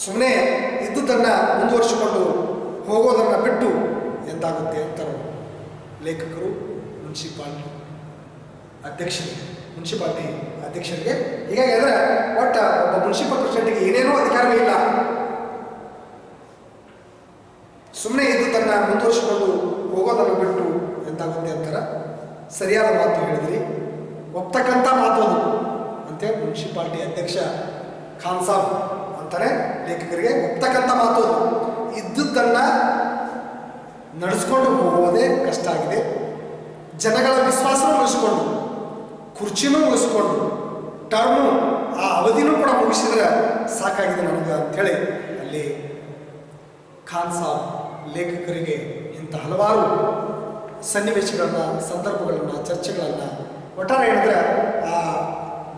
ಸುಮ್ಮನೆ ಇದ್ದುದನ್ನು ಮುಂದುವರಿಸಿಕೊಂಡು ಹೋಗೋದನ್ನು ಬಿಟ್ಟು ಎಂದಾಗುತ್ತೆ ಅಂತಾರೆ ಲೇಖಕರು ಮುನ್ಸಿಪಾಲ್ಟಿ ಅಧ್ಯಕ್ಷರಿಗೆ. ಹೀಗಾಗಿ ಅಂದರೆ ಒಟ್ಟ ಒಬ್ಬ ಮುನ್ಸಿಪಲ್ ಪ್ರೆಸಿಡೆಂಟ್ಗೆ ಏನೇನೋ ಅಧಿಕಾರವೇ ಇಲ್ಲ, ಸುಮ್ಮನೆ ಇದ್ದುದನ್ನು ಮುಂದುವರಿಸಿಕೊಂಡು ಹೋಗೋದನ್ನು ಬಿಟ್ಟು ಎಂತಾಗುತ್ತೆ ಅಂತಾರೆ. ಸರಿಯಾದ ಮಾತು ಹೇಳಿದ್ರಿ, ಒಪ್ತಕ್ಕಂಥ ಮಾತು ಅದು ಅಂತೇಳಿ ಮುನ್ಸಿಪಾಲ್ಟಿ ಅಧ್ಯಕ್ಷ ಖಾನ್ ಸಾಬ್ ಅಂತಾರೆ ಲೇಖಕರಿಗೆ. ಒಪ್ತಕ್ಕಂಥ ಮಾತು ಅದು. ಇದ್ದುದನ್ನು ನಡೆಸ್ಕೊಂಡು ಹೋಗೋದೇ ಕಷ್ಟ ಆಗಿದೆ. ಜನಗಳ ವಿಶ್ವಾಸನೂ ಉಳಿಸ್ಕೊಂಡು, ಕುರ್ಚಿನೂ ಉಳಿಸ್ಕೊಂಡು, ಟರ್ಮು ಆ ಅವಧಿನೂ ಕೂಡ ಮುಗಿಸಿದ್ರೆ ಸಾಕಾಗಿದೆ ನನಗೆ ಅಂಥೇಳಿ ಅಲ್ಲಿ ಖಾನ್ ಸಾಬ್ ಲೇಖಕರಿಗೆ ಇಂಥ ಹಲವಾರು ಸನ್ನಿವೇಶಗಳನ್ನು, ಸಂದರ್ಭಗಳನ್ನು, ಚರ್ಚೆಗಳನ್ನು, ಒಟ್ಟಾರೆ ಹೇಳಿದ್ರೆ ಆ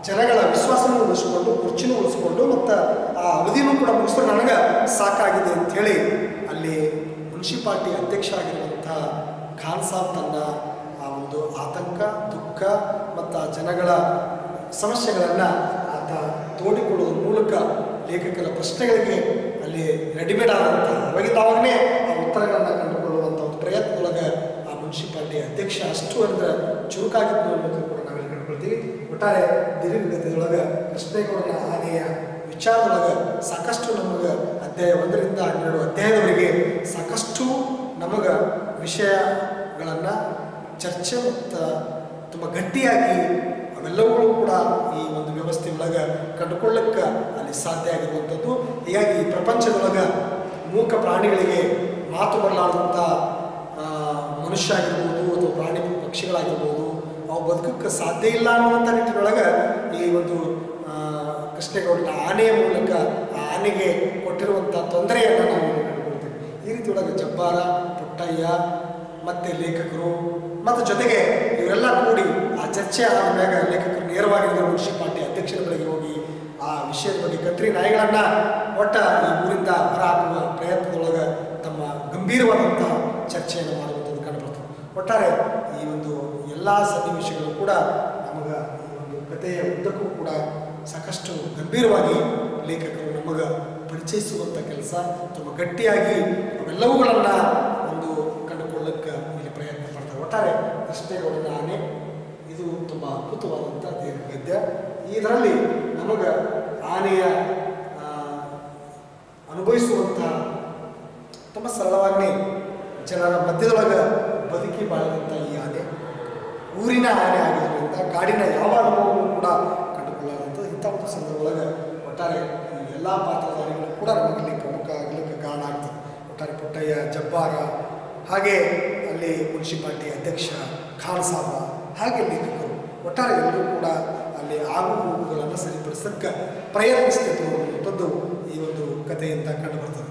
ಜನಗಳ ವಿಶ್ವಾಸನೂ ಉಳಿಸ್ಕೊಂಡು, ಕುರ್ಚಿನೂ ಉಳಿಸ್ಕೊಂಡು ಮತ್ತು ಆ ಅವಧಿನೂ ಕೂಡ ಮುಗಿಸಿದ್ರೆ ನನಗೆ ಸಾಕಾಗಿದೆ ಅಂಥೇಳಿ ಅಲ್ಲಿ ಮುನ್ಸಿಪಾಲ್ಟಿ ಅಧ್ಯಕ್ಷ ಆಗಿರುವಂಥ ಖಾನ್ ಸಾಬ್ ತನ್ನ ಆ ಒಂದು ಆತಂಕ, ದುಃಖ ಮತ್ತು ಆ ಜನಗಳ ಸಮಸ್ಯೆಗಳನ್ನು ಆತ ತೋಡಿಕೊಳ್ಳುವ ಮೂಲಕ ಲೇಖಕರ ಪ್ರಶ್ನೆಗಳಿಗೆ ಅಲ್ಲಿ ರೆಡಿಮೇಡ್ ಆದಂಥ ಅವಾಗಿದ್ದಾಗಲೇ ಆ ಉತ್ತರಗಳನ್ನು ಕಂಡುಕೊಳ್ಳುವಂಥ ಒಂದು ಪ್ರಯತ್ನದೊಳಗೆ ಆ ಮುನ್ಸಿಪಾಲ್ಟಿ ಅಧ್ಯಕ್ಷ ಅಷ್ಟು ಅಂದರೆ ಚುರುಕಾಗಿದ್ದು ಅನ್ನೋದು ಕೂಡ ನಾವಿಲ್ಲಿ ಕಂಡುಕೊಳ್ತೀವಿ. ಒಟ್ಟಾರೆ ದೀರ್ಘಗತಿಯೊಳಗೆ ಕೃಷ್ಣೇಗೌಡನ ಆನೆಯ ವಿಚಾರದೊಳಗೆ ಸಾಕಷ್ಟು ನಮಗೆ ಅಧ್ಯಾಯ 1 ರಿಂದ 12 ಅಧ್ಯಾಯದವರೆಗೆ ಸಾಕಷ್ಟು ನಮಗೆ ವಿಷಯಗಳನ್ನು ಚರ್ಚೆ ಮತ್ತು ತುಂಬ ಗಟ್ಟಿಯಾಗಿ ಅವೆಲ್ಲವೂ ಕೂಡ ಈ ಒಂದು ವ್ಯವಸ್ಥೆ ಒಳಗೆ ಕಂಡುಕೊಳ್ಳಕ್ಕೆ ಅಲ್ಲಿ ಸಾಧ್ಯ ಆಗಿರುವಂಥದ್ದು. ಹೀಗಾಗಿ ಈ ಪ್ರಪಂಚದೊಳಗೆ ಮೂಕ ಪ್ರಾಣಿಗಳಿಗೆ ಮಾತು ಬರಲಾರ್ದಂಥ ಮನುಷ್ಯ ಆಗಿರ್ಬೋದು ಅಥವಾ ಪ್ರಾಣಿ ಪಕ್ಷಿಗಳಾಗಿರ್ಬೋದು, ಅವು ಬದುಕಕ್ಕೆ ಸಾಧ್ಯ ಇಲ್ಲ ಅನ್ನುವಂಥ ನಿಟ್ಟಿನೊಳಗೆ ಈ ಒಂದು ಕೃಷ್ಣೇಗೌಡನ ಆನೆಯ ಮೂಲಕ ಆ ಆನೆಗೆ ಕೊಟ್ಟಿರುವಂಥ ತೊಂದರೆಯನ್ನು ನಾವು ಕಂಡುಕೊಳ್ತೀವಿ. ಈ ರೀತಿ ಒಳಗೆ ಜಬ್ಬಾರ, ಪುಟ್ಟಯ್ಯ ಮತ್ತು ಲೇಖಕರು ಮತ್ತು ಜೊತೆಗೆ ಇವರೆಲ್ಲ ಕೂಡಿ ಆ ಚರ್ಚೆ ಆದ ಮ್ಯಾಗ ಲೇಖಕರು ನೇರವಾಗಿ ಮುನ್ಸಿಪಾಲ್ಟಿ ಅಧ್ಯಕ್ಷರ ಬಳಿಗೆ ಹೋಗಿ ಆ ವಿಷಯದ ಬಗ್ಗೆ ಕತ್ರಿ ನಾಯಿಗಳನ್ನು ಒಟ್ಟ ಈ ಊರಿಂದ ಹೊರಹಾಕುವ ಪ್ರಯತ್ನದೊಳಗೆ ತಮ್ಮ ಗಂಭೀರವಾದಂಥ ಚರ್ಚೆಯನ್ನು ಮಾಡುವಂಥದ್ದು ಕಂಡುಬರ್ತದೆ. ಒಟ್ಟಾರೆ ಈ ಒಂದು ಎಲ್ಲ ಸನ್ನಿವೇಶಗಳು ಕೂಡ ನಮಗೆ ಈ ಒಂದು ಕಥೆಯ ಉದ್ದಕ್ಕೂ ಕೂಡ ಸಾಕಷ್ಟು ಗಂಭೀರವಾಗಿ ಲೇಖಕರು ನಮಗೆ ಪರಿಚಯಿಸುವಂಥ ಕೆಲಸ, ತುಂಬ ಗಟ್ಟಿಯಾಗಿ ಅವೆಲ್ಲವುಗಳನ್ನು ಒಂದು ಕಂಡುಕೊಳ್ಳಕ್ಕೆ ಇಲ್ಲಿ ಪ್ರಯತ್ನ ಪಡ್ತಾರೆ. ಒಟ್ಟಾರೆ ಕೃಷ್ಣೇಗೌಡನ ಆನೆ ಇದು ತುಂಬ ಅದ್ಭುತವಾದಂಥ ದೀರ್ಘಗದ್ಯ. ಇದರಲ್ಲಿ ನಮಗೆ ಆನೆಯ ಅನುಭವಿಸುವಂಥ ತುಂಬ ಸರಳವಾಗಿ ಜನರ ಮಧ್ಯದೊಳಗೆ ಬದುಕಿ ಬಾಳಿದಂಥ ಈ ಆನೆ ಊರಿನ ಆನೆ ಆಗಿರೋದ್ರಿಂದ ಕಾಡಿನ ಯಾವ ಅನುಭವವೂ ಕೂಡ ಕಂಡುಕೊಳ್ಳಾದಂಥ ಇಂಥ ಒಂದು ಸಂದರ್ಭದೊಳಗೆ ಒಟ್ಟಾರೆ ಈ ಎಲ್ಲ ಪಾತ್ರಧಾರಿಗಳು ಕೂಡ ನಮಗಿಲ್ಲಿ ಪ್ರಮುಖ ಆಗಲಿಕ್ಕೆ ಕಾರಣ ಆಗ್ತದೆ. ಒಟ್ಟಾರೆ ಪುಟ್ಟಯ್ಯ, ಜಬ್ಬಾರ, ಹಾಗೆ ಅಲ್ಲಿ ಮುನ್ಸಿಪಾಲ್ಟಿ ಅಧ್ಯಕ್ಷ ಖಾನ್ ಸಾಬ, ಹಾಗೆ ಲೇಖಕರು, ಒಟ್ಟಾರೆ ಎಲ್ಲರೂ ಕೂಡ ಅಲ್ಲಿ ಆಗು ಹೋಗುಗಳನ್ನು ಸರಿಪಡಿಸಕ್ಕೆ ಪ್ರಯತ್ನಿಸ್ತಿದ್ರು ಅನ್ನುವಂಥದ್ದು ಈ ಒಂದು ಕಥೆಯಿಂದ ಕಂಡುಬರ್ತದೆ.